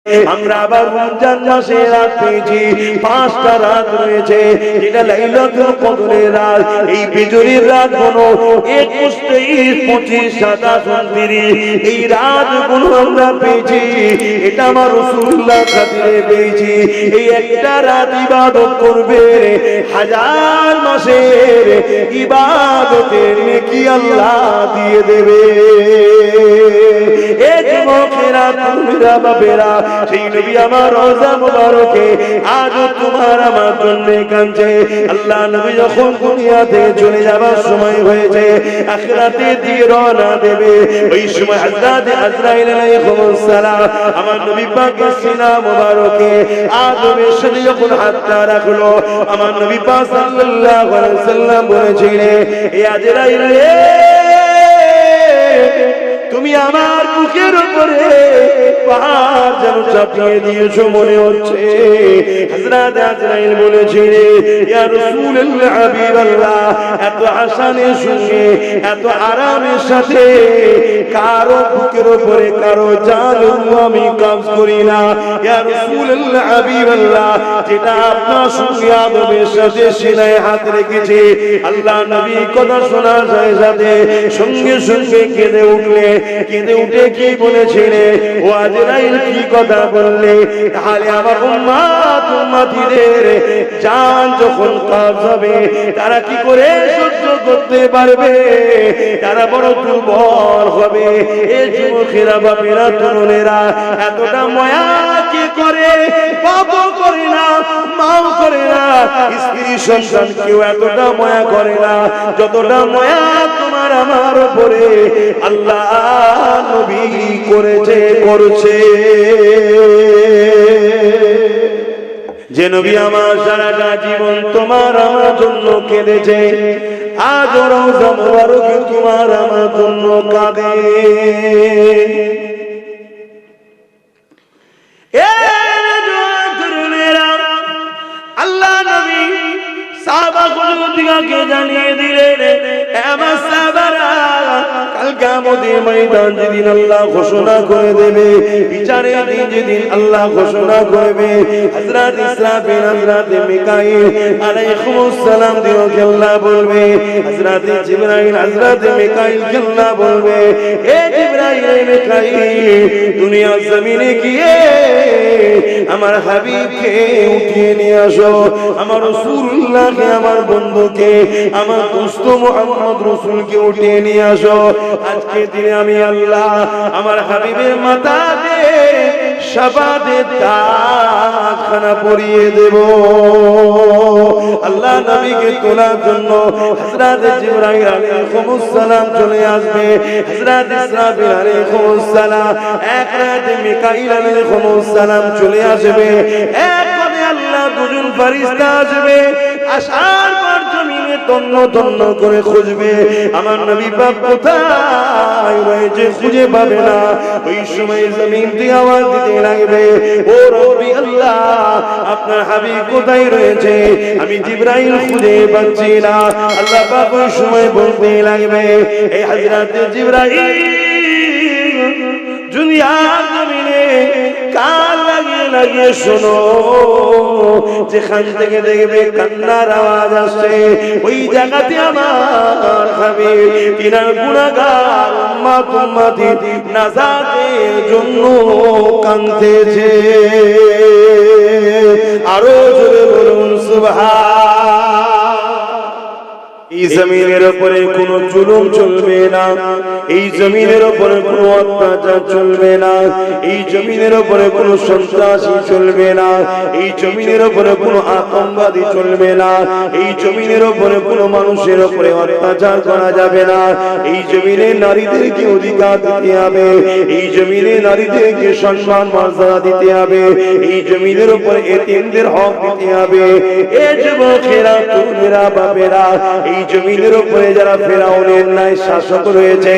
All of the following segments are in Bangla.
আমরা আবার রমজান মাসে রাত পেয়েছি, 5টা রাত রয়েছে, যেটা লাইলাতুল কদরের রাত। এই বিজলির রাত হলো 21, 23, 25, 27, 29, এই রাতগুলো আমরা পেয়েছি। এটা আমার রাসূলুল্লাহ খাতিরে পেয়েছি। এই একটা রাত ইবাদত করবে, 1000 মাসের ইবাদতের নেকি আল্লাহ দিয়ে দেবে। এ যুবকেরা, তোমরা বাবেরা, সেই নবী আমার রওজা মুবারকে আজও তোমার আমার জন্য কাঁদছে। আল্লাহ নবী যখন দুনিয়া থেকে চলে যাবার সময় হয়েছে, আখিরাতে দিয়ে রওনা দেবে, ওই সময় হযরত আজরাইল আলাইহিস সালাম আমার নবী পাকের সিনা মুবারকে আদমের সাথে যখন হাতটা রাখলো, আমার নবী পাক সাল্লাল্লাহু আলাইহি ওয়াসাল্লাম বলেছিলেন, এ আজরাইল রে, তুমি আমার বুকের উপরে পাহাড় যেন চাপিয়ে দিয়েছো মনে হচ্ছে। হযরত আজরাইল বলেছিলেন, ইয়া রাসূলুল্লাহ, হাবিবাল্লাহ, এত আসানের সঙ্গে এত আরামের সাথে কারো বুকের উপরে কারো জান আমি কবজ করি না। ইয়া রাসূলুল্লাহ, হাবিবাল্লাহ, যেটা আপনার সঙ্গে আদবের সাথে সিনায় হাত রেখেছে। আল্লাহ নবী কথা শোনার সাথে সাথে সঙ্গে সঙ্গে কেঁদে উঠলে, কেঁদে উঠে কি বলেছিলে, ও আজরাইল কি কথা বললে? তাহলে আমার উম্মত উম্মতিদের জান যখন কবজ হবে, তারা কি করে সহ্য করতে পারবে? তারা বড় দুর্বল হবে। এই যুবকেরা, বাপেরা, তরুণেরা, এতটা মায়া কি করে? বাপও করে না, মাও করে না, স্ত্রী সন্তান কেউ এতটা মায়া করে না যতটা মায়া তোমার আমার উপরে আল্লাহ নবী করেছে, করছে। যে নবী আমার সারাটা জীবন তোমার আমার জন্য কেঁদেছে, আজ রওজা মুবারকে তোমার আমার জন্য কাঁদে। আল্লাহ নবী সাহাবাকে জানিয়ে দিলেন, আমার সাহাবারা, কাল কিয়ামতের ময়দান যেদিন আল্লাহ ঘোষণা করে দেবে, বিচারের দিন যেদিন আল্লাহ ঘোষণা করবে, হযরত ইসরাফিল, হযরত মিকাইল আলাইহিস সালাম দিওকে আল্লাহ বলবে, হযরত জিবরাইল, হযরত মিকাইলকে আল্লাহ বলবে, এ জিবরাইল, মিকাইল, দুনিয়ার জমিনে গিয়ে আমার হাবিবকে উঠিয়ে নিয়ে আসো, আমার রাসূলুল্লাহকে, আমার বন্ধুকে, আমার দোস্ত মুহাম্মদ রাসূলকে উঠিয়ে নিয়ে আসো। আজকে দিনে আমি আল্লাহ আমার হাবিবের মাথাতে শাবাদের তাজখানা পরিয়ে দেব। আল্লাহ নবীকে তোলার জন্য হযরত জিবরাইল আলাইহিস সালাম চলে আসবে, হযরত ইসরাফিল আলাইহিস সালাম, এক রাতে মিকাইল আলাইহিস সালাম চলে আসবে, এক করে আল্লাহ দুজন ফেরেশতা আসবে। আসার পর জমিনে তন্ন তন্ন করে খুঁজবে, আমার নবী পাক কোথায় রয়েছে খুঁজে পাবে না। ওই সময় জমিন থেকে আওয়াজ দিতে লাগবে, ও রব্বি আল্লাহ, আপনার হাবিব কোথায় রয়েছে? আমি জিবরাইল খুঁজে পাচ্ছি না। আল্লাহ পাক ওই সময় বলতে লাগবে, এই হযরত জিবরাইল, দুনিয়ার জমিনে কান লাগিয়ে লাগিয়ে শোনো, যেখান থেকে দেখবে কান্নার আওয়াজ আসছে, ওই জায়গাতে আমার হাবিব তিনার গুনাহগার উম্মত উম্মতি নাজাতের জন্য কাঁদতেছে। আরো জোরে বলুন সুবহান। এই জমিনের উপরে কোনো জুলুম চলবে না, এই জমিনের উপরে কোনো অত্যাচার চলবে না, এই জমিনের উপরে কোনো সন্ত্রাসী চলবে না, এই জমিনের উপরে কোনো আতঙ্কবাদী চলবে না, এই জমিনের উপরে কোনো মানুষের উপরে অত্যাচার করা যাবে না। এই জমিনে নারীদেরকে অধিকার দিতে হবে, এই জমিনে নারীদেরকে সম্মান মর্যাদা দিতে হবে, এই জমিনের উপরে এতিমদের হক দিতে হবে। এ যুবকেরা, তরুণেরা, বাপেরা, এই জমিনের উপরে যারা ফেরাউনের ন্যায় শাসক রয়েছে,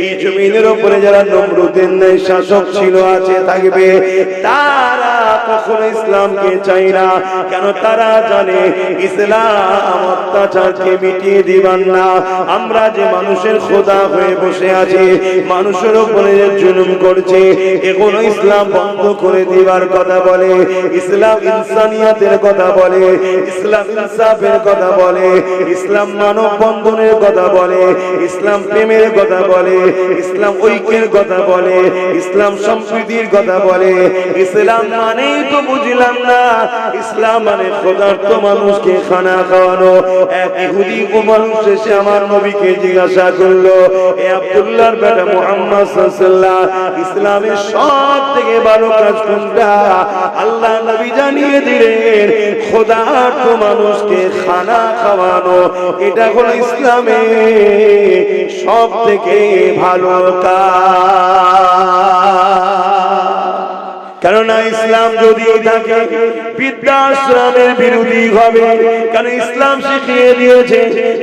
এই জমিনের উপরে যারা নমরুদের ন্যায় শাসক ছিল, আছে, থাকবে, তারা কখনো ইসলামকে চায় না। কেন? তারা জানে ইসলাম অত্যাচারকে মিটিয়ে দিবেন না। আমরা যে মানুষের খোদা হয়ে বসে আছি, মানুষের উপরে জুলুম করছে, এগুলো ইসলাম বন্ধ করে দিবার কথা বলে, ইসলাম ইনসানিয়াতের কথা বলে, ইসলাম ইনসাফের কথা বলে, ইসলাম মানব বন্ধনের কথা বলে, ইসলাম প্রেমের কথা বলে, ইসলাম ঐক্যের কথা বলে, ইসলাম সম্প্রীতির কথা বলে। ইসলাম মানেই তো বুঝলাম না, ইসলাম মানে ক্ষুধার্ত মানুষকে খানা খাওয়ানো। এক ইহুদি মানুষ এসে আমার নবীকে জিজ্ঞাসা করলো, এ আব্দুল্লাহর বেটা মুহাম্মদ সাল্লাল্লাহু আলাইহি ওয়াসাল্লাম, ইসলামের সব থেকে ভালো কাজ কোনটা? আল্লাহ নবী জানিয়ে দিলেন, ক্ষুধার্ত মানুষকে খানা খাওয়ানো, এটা হলো ইসলামের সব থেকে ভালো কাজ। কেননা ইসলাম যদি থাকে বৃদ্ধাশ্রমের বিরোধী হবে। কারণ ইসলাম শিখিয়ে দিয়েছে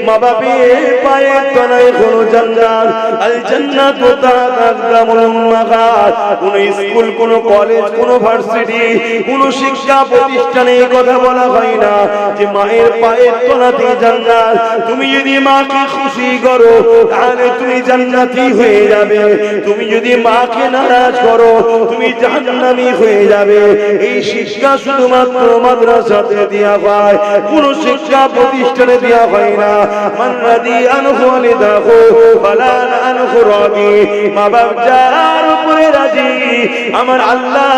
মা বাপের পায়ের তলায় কোনো জান্নাত, আল জান্নাতু তাহতা আকদামুল উম্মাহাত। কোন স্কুল, কোন কলেজ, কোন ভার্সিটি, কোন শিক্ষা প্রতিষ্ঠানে এই কথা বলা হয় না যে মায়ের পায়ের তলাতে জান্নাত। তুমি যদি মাকে খুশি করো তাহলে তুমি জান্নাতি হয়ে যাবে, তুমি যদি মাকে নারাজ করো তুমি জাহান্নামী হয়ে যাবে। এই শিক্ষা শুধুমাত্র মাদ্রাসাতে দেয়া হয়, কোন শিক্ষা প্রতিষ্ঠানে দেয়া হয় না। মান্নাদি আনহু আলিদাহু ফালান আনহু রাদি। মা বাপ যার উপরে রাজি, আমার আল্লাহ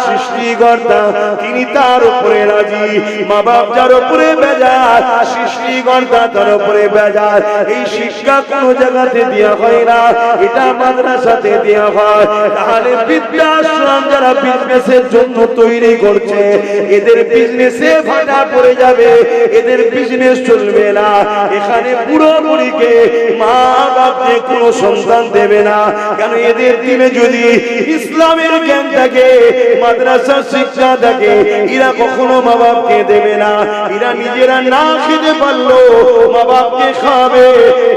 সৃষ্টিকর্তা তিনি তার উপরে রাজি। মা বাপ যার উপরে বেজার, সৃষ্টিকর্তা তার উপরে বেজার। এই শিক্ষা কোন জায়গাতে দেয়া হয় না, এটা মাদ্রাসাতে দেয়া হয়। তাহলে বৃদ্ধাশ্রম যারা বিজনেসের জন্য তৈরি করছে, এদের বিজনেসে ভাটা পড়ে যাবে, এদের বিজনেস চলবে না। এখানে বুড়ো বুড়িকে মা বাপকে কোনো সন্তান দেবে না। কেন? এদের দিনে যদি ইসলামের জ্ঞান থাকে, মাদ্রাসার শিক্ষা থাকে, এরা কখনো মা বাপকে দেবে না। এরা নিজেরা না খেতে পারলো মা বাপকে খাবে।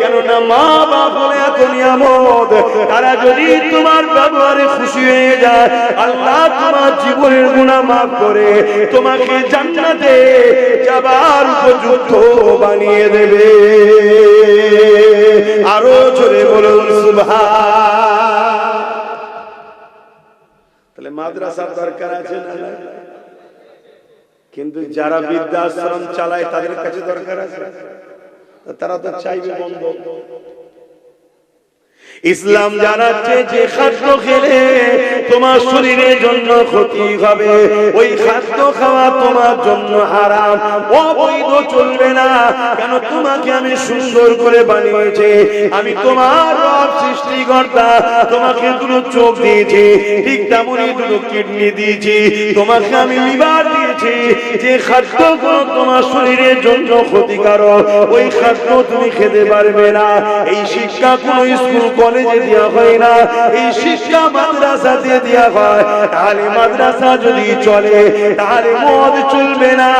কেননা মা বাপ হলে এত নিয়ামত, তারা যদি তোমার ব্যবহারে খুশি হয়ে যায়, আল্লাহ তোমার জীবনের গুনাহ মাফ করে তোমাকে জান্নাতে যাবার উপযুক্ত বানিয়ে দেবে। আরো জোরে বলুন সুবহান। তাহলে মাদ্রাসার দরকার আছে না? কিন্তু যারা বৃদ্ধাশ্রম চালায় তাদের কাছে দরকার আছে, তারা তো চাইবে বন্ধ। ইসলাম জানাচ্ছে যে খাদ্য খেলে তোমার শরীরের জন্য ক্ষতি হবে, ওই খাদ্য খাওয়া তোমার জন্য হারাম, অবৈধ, চলবে না। কেন? তোমাকে আমি সুন্দর করে বানিয়েছি, আমি তোমার রব সৃষ্টিকর্তা, তোমাকে দুটো চোখ দিয়েছি, ঠিক তেমনই দুটো কিডনি দিয়েছি, তোমাকে আমি লিভার দিয়েছি। যে খাদ্য তোমার শরীরের জন্য ক্ষতিকারক, ওই খাদ্য তুমি খেতে পারবে না। এই শিক্ষা কোন স্কুল কলেজে দেওয়া হয় না, এই শিক্ষা মাদ্রাসাতে দেওয়া হয়। তাহলে মাদ্রাসা যদি চলে তাহলে মদ চলবে না,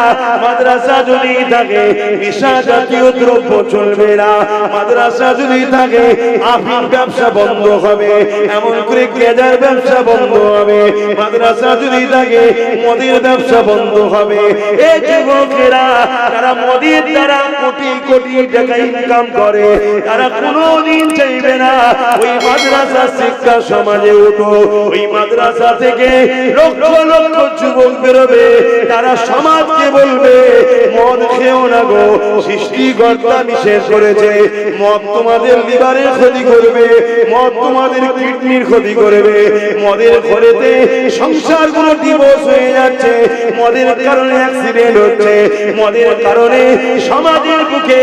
মাদ্রাসা যদি থাকে নেশা জাতীয় দ্রব্য চলবে না, মাদ্রাসা যদি থাকে আফিম ব্যবসা বন্ধ হবে, এমন করে গেজার ব্যবসা বন্ধ হবে। মাদ্রাসা যদি থাকে মদের ব্যবসা বন্ধ হবে। এই যুবকেরা তারা মদের দ্বারা কোটি কোটি টাকা ইনকাম করে, তারা কোনোদিন চাইবে না ওই মাদ্রাসা শিক্ষা সমাজে উঠো। ওই মাদ্রাসা থেকে লক্ষ লক্ষ যুবক বেরোবে, তারা সমাজকে বলবে মদ খেও না গো, সৃষ্টিকর্তা নিষেধ করেছে। মদ তোমাদের লিভারের ক্ষতি করবে, মদ তোমাদের কিডনির ক্ষতি করবে। মদের ঘরেতে সংসারগুলো ডিভোর্স হয়ে যাচ্ছে, মদের কারণে অ্যাক্সিডেন্ট হচ্ছে, মদের কারণে সমাজের বুকে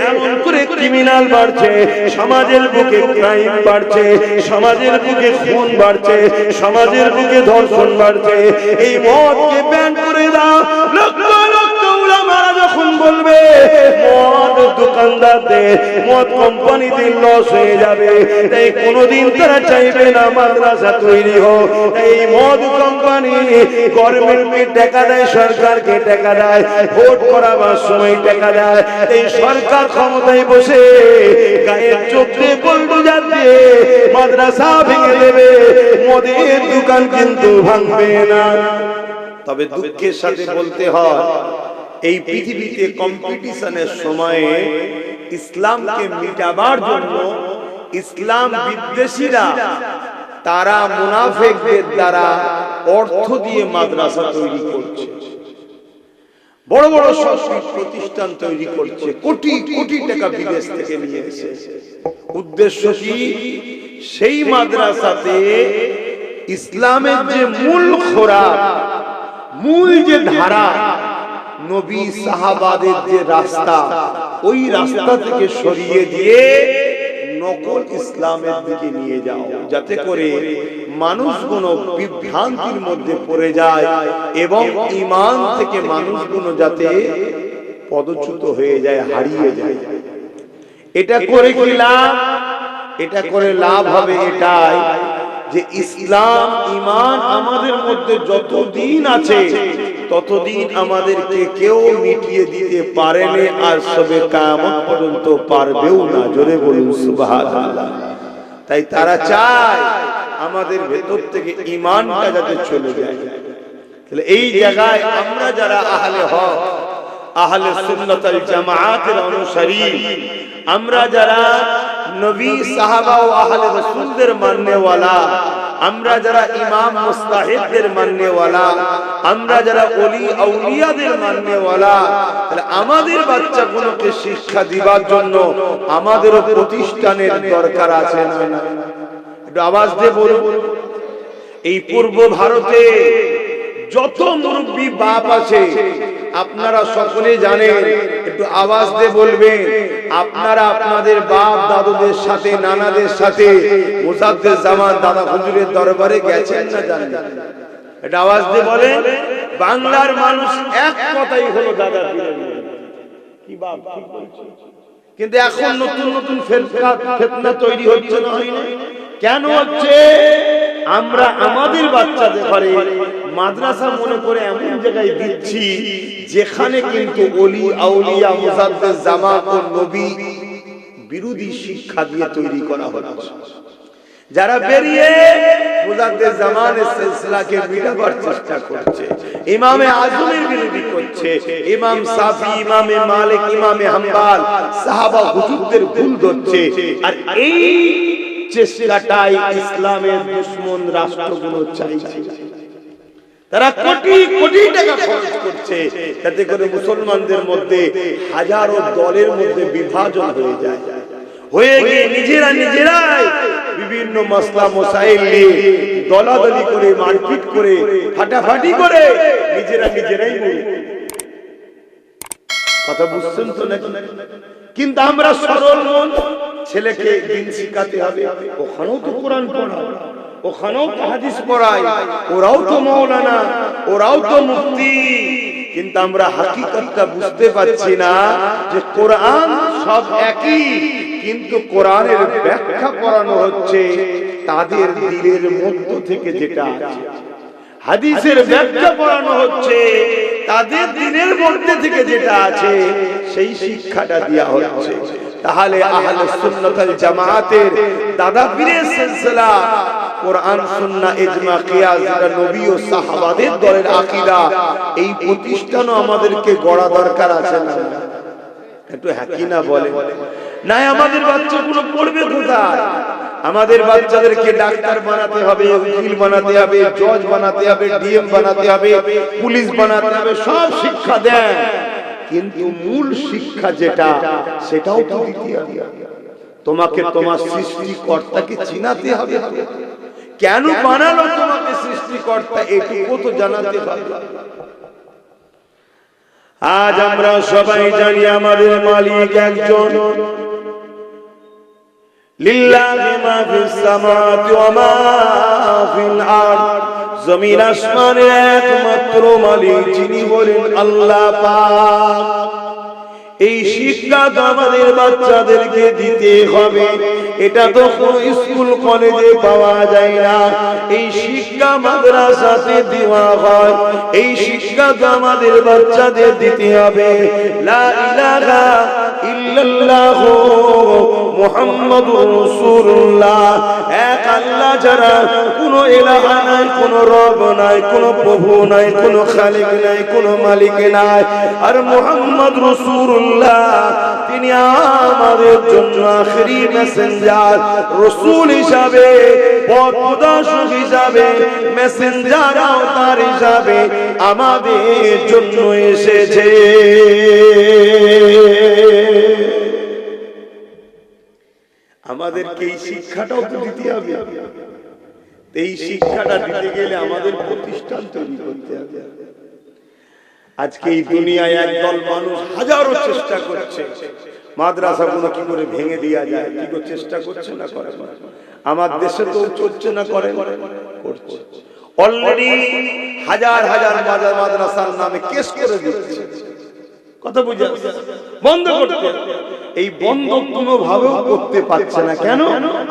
এমন করে ক্রিমিনাল বাড়ছে, সমাজের বুকে ক্রাইম বাড়ছে, সমাজের বুকে খুন বাড়ছে, সমাজের বুকে ধর্ষণ বাড়ছে। এই মদকে ব্যান করে দাও। লক্ষ লক্ষ উলামারা যখন বলবে মদ দোকানদারদের, মদ কোম্পানিদের লস হয়ে যাবে, তাই কোনোদিন তারা চাইবে না মাদ্রাসা তৈরি হোক। এই মদ কোম্পানি গভর্নমেন্টকে টাকা দেয়, সরকারকে টাকা দেয়, ভোট করাবার সময় টাকা দেয়। এই সরকার ক্ষমতায় বসে গায়ের চোখ দিয়ে বুলডোজার দিয়ে মাদ্রাসা ভেঙে দেবে, মদের দোকান কিন্তু ভাঙবে না। তবে দুঃখের সাথে বলতে হয়, এই পৃথিবীতে কম্পিটিশনের সময়ে ইসলামকে মিটাবার জন্য ইসলাম বিদ্বেষীরা তারা মুনাফিকদের দ্বারা অর্থ দিয়ে মাদ্রাসা তৈরি করছে, বড় বড় সংস্কৃত প্রতিষ্ঠান তৈরি করছে, কোটি কোটি টাকা বিদেশ থেকে নিয়ে এসে। উদ্দেশ্য কি? সেই মাদ্রাসাতে ইসলামের যে মূল খোরাক, মূল যে ধারা, নবী সাহাবাদের যে রাস্তা, ওই রাস্তা থেকে সরিয়ে দিয়ে নকল ইসলামের দিকে নিয়ে যাও, যাতে করে মানুষগুলো বিভ্রান্তির মধ্যে পড়ে যায় এবং ঈমান থেকে মানুষগুলো যাতে পদচ্যুত হয়ে যায়, হারিয়ে যায়। এটা করে কি লাভ? এটা করে লাভ হবে এটাই যে ইসলাম ঈমান আমাদের মধ্যে যতদিন আছে ততদিন আমাদেরকে কেউ মিটিয়ে দিতে পারেনি, আর সবে কিয়ামত পর্যন্ত পারবেও না। জোরে বলুন সুবহানাল্লাহ। তাই তারা চায় আমাদের ভেতর থেকে ঈমানটা যাতে চলে যায়। তাহলে এই জায়গায় আমরা যারা আহলে হক, আহলে সুন্নাত ওয়াল জামাআতের অনুসারী, আমরা যারা নবী সাহাবা ও আহলে রাসূলদের মাননেওয়ালা, আমরা যারা ইমাম মুস্তাহিদদের মাননেওয়ালা, আমরা যারা ওলি আউলিয়াদের মাননেওয়ালা, তাহলে আমাদের বাচ্চাগুলোকে শিক্ষা দিবার জন্য আমাদেরও প্রতিষ্ঠানের দরকার আছে না? একটু আওয়াজ দিয়ে বলুন। এই পূর্ব ভারতে যত মুরব্বী বাপ আছে আপনারা সকলে জানেন, একটু আওয়াজ দিয়ে বলবেন, আপনারা আপনাদের বাপ দাদুদের সাথে, নানাদের সাথে মুজাদ্দেদ জামান দাদা হুজুরের দরবারে গেছেন না জানেন? এটা আওয়াজ দিয়ে বলেন। বাংলার মানুষ এক কথাই হলো দাদা পীরের কি বাপ, ঠিক বলছে। কিন্তু এখন নতুন নতুন ফিতনা তৈরি হচ্ছে না? কেন হচ্ছে? আমরা আমাদের বাচ্চাদের ঘরে মাদ্রাসা মনে করে এমন জায়গায় দিচ্ছি যেখানে কিন্তু ওলি আউলিয়া মুজাদ্দেদ জামান ও নবী বিরোধী শিক্ষা দিয়ে তৈরি করা হচ্ছে। যারা বেরিয়ে মুজাদ্দেদ জামানের সিলসিলাকে মিটাবার চেষ্টা করছে, ইমামে আজমের বিরোধী করছে, ইমাম শাফি, ইমামে মালিক, ইমামে হাম্বল, সাহাবা হুজুরদের ভুল ধরছে। আর এই চেষ্টাটাই ইসলামের দুশমন রাষ্ট্রগুলো চাইছে। তারা কোটি কোটি টাকা খরচ করছে যাতে করে মুসলমানদের মধ্যে হাজারো দলের মধ্যে বিভাজন হয়ে যায়, হয়ে গিয়ে নিজেরাই বিভিন্ন মাসলা মাসাইল নিয়ে দলাদলি করে, মারপিট করে, ফাটাফাটি করে নিজেরাই কথা বুঝছেন তো নাকি? কিন্তু আমরা সরল মন, ছেলেকে দিন শিখাতে হবে, ওখানেও তো কোরআন পড়া, ওখানেও তো হাদিস পড়ায়, ওরাও তো মাওলানা, ওরাও তো মুফতি। কিন্তু আমরা হাকিকতটা বুঝতে পারছি না যে কোরআন সব একই, কিন্তু কোরআনের ব্যাখ্যা করানো হচ্ছে তাদের দিলের মধ্য থেকে যেটা আছে। হাদিসের ব্যাখ্যা করানো হচ্ছে তাদের দিনের মধ্যে থেকে যেটা আছে, সেই শিক্ষাটা দেয়া হচ্ছে। তাহলে আহলে সুন্নাত ওয়াল জামাআতের দাদা পীরের সিলসিলা, কোরআন সুন্নাহ ইজমা কিয়াস, যেটা নবী ও সাহাবাদের দলের আকীদা, এই প্রতিষ্ঠানও আমাদেরকে গড়া দরকার আছে না? একটু হ্যাঁ কি না বলে? না, আমাদের বাচ্চাগুলো পড়বে কোথায়? আমাদের বাচ্চাদেরকে ডাক্তার বানাতে হবে, উকিল বানাতে হবে, জজ বানাতে হবে, ডিএম বানাতে হবে, পুলিশ বানাতে হবে, সব শিক্ষা দেন, কিন্তু মূল শিক্ষা যেটা সেটাও তো দিতে হবে। তোমাকে তোমার সৃষ্টিকর্তাকে চিনাতে হবে। কেন বানালো তোমাকে সৃষ্টিকর্তা, এটুকু তো জানাতে হবে। আজ আমরা সবাই জানি আমাদের মালিক একজন, লিল্লাহি মা ফিস সামাওয়াতি ওয়া মা ফিল আরদ, জমিন আসমানের একমাত্র মালিক যিনি বলেন আল্লাহ পাক। এই শিক্ষা তো আমাদের বাচ্চাদেরকে দিতে হবে। এটা তো কোনো স্কুল কলেজে পাওয়া যায় না, এই শিক্ষা মাদ্রাসাতে দেওয়া হয়। এই শিক্ষা তো আমাদের বাচ্চাদের দিতে হবে। লা ইলাহা ইল্লাল্লাহ মুহাম্মাদুর রাসূলুল্লাহ, এক আল্লাহ ছাড়া কোনো ইলাহা নাই, কোনো রব নাই, কোনো প্রভু নাই, কোনো খালিক নাই, কোনো মালিক নাই। আর মুহাম্মদ রাসূলুল্লাহ তিনি আমাদের জন্য আখেরি মেসেঞ্জার, রাসূল হিসাবে, পথপ্রদর্শক হিসাবে, মেসেঞ্জার আওতার হিসাবে আমাদের জন্য এসেছে। আমাদেরকে এই শিক্ষাটাও তো দিতে হবে। এই শিক্ষাটা দিতে গেলে আমাদের প্রতিষ্ঠান তৈরি করতে হবে। আজকে এই দুনিয়ায় একদল মানুষ হাজারো চেষ্টা করছে মাদ্রাসাগুলো কি করে ভেঙে দেওয়া যায়, কি করে চেষ্টা করছে না করে। আমার দেশে তো চলছে না, করে করছে। অলরেডি হাজার হাজার মাদ্রাসার নামে কেস করে দিচ্ছে। কথা বুঝে বন্ধ করতে, এই বন্ধ কোনো ভাবেও করতে পারছে না। কেন?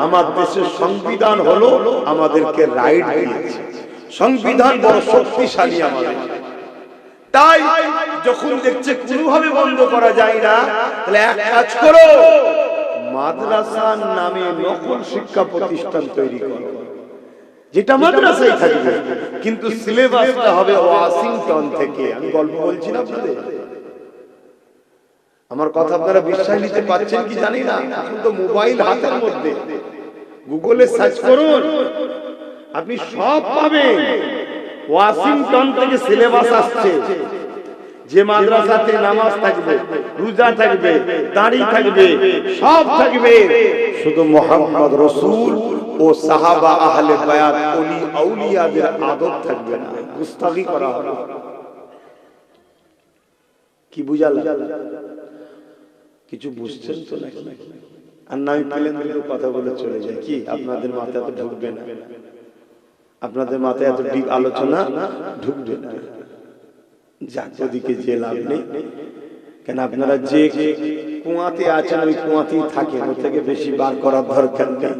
আমার দেশের সংবিধান হলো আমাদেরকে রাইট দিয়েছে, সংবিধান বড় শক্তিশালী আমাদের। তাই যখন দেখছে কোনোভাবে বন্ধ করা যায় না, তাহলে এক কাজ করো, মাদ্রাসার নামে নকল শিক্ষা প্রতিষ্ঠান তৈরি করো, যেটা মাদ্রাসায় থাকবে কিন্তু সিলেবাসটা হবে ওয়াশিংটন থেকে। আমি গল্প বলছি না আপনাদের, আমার কথা আপনারা বিশ্বাস নিতে পারছেন কি জানি না। এখন তো মোবাইল হাতের মধ্যে, গুগলে সার্চ করুন, আপনি সব পাবেন। ওয়াশিংটন থেকে সিলেবাস আসছে, যে মাদ্রাসাতে নামাজ থাকবে, রোজা থাকবে, দাড়ি থাকবে, সব থাকবে, শুধু মুহাম্মদ রাসূল ও সাহাবা আহলে বায়াত ওলি আউলিয়াদের আদব থাকবে না, গুস্তাখি করা হবে। কি বুঝালেন? কিছু বুঝছেন তো নাকি? আর না পেলেন দুটো কথা বলে চলে যায়, কি আপনাদের মাথায় তো ঢুকবে না, আপনাদের মাথায় এত ডিপ আলোচনা ঢুকবে না। যাক, ওদিকে যে লাভ নেই। কেন আপনারা যে কুয়াতে আছেন ওই কুয়াতেই থাকেন, ওর থেকে বেশি বার করার দরকার নেই।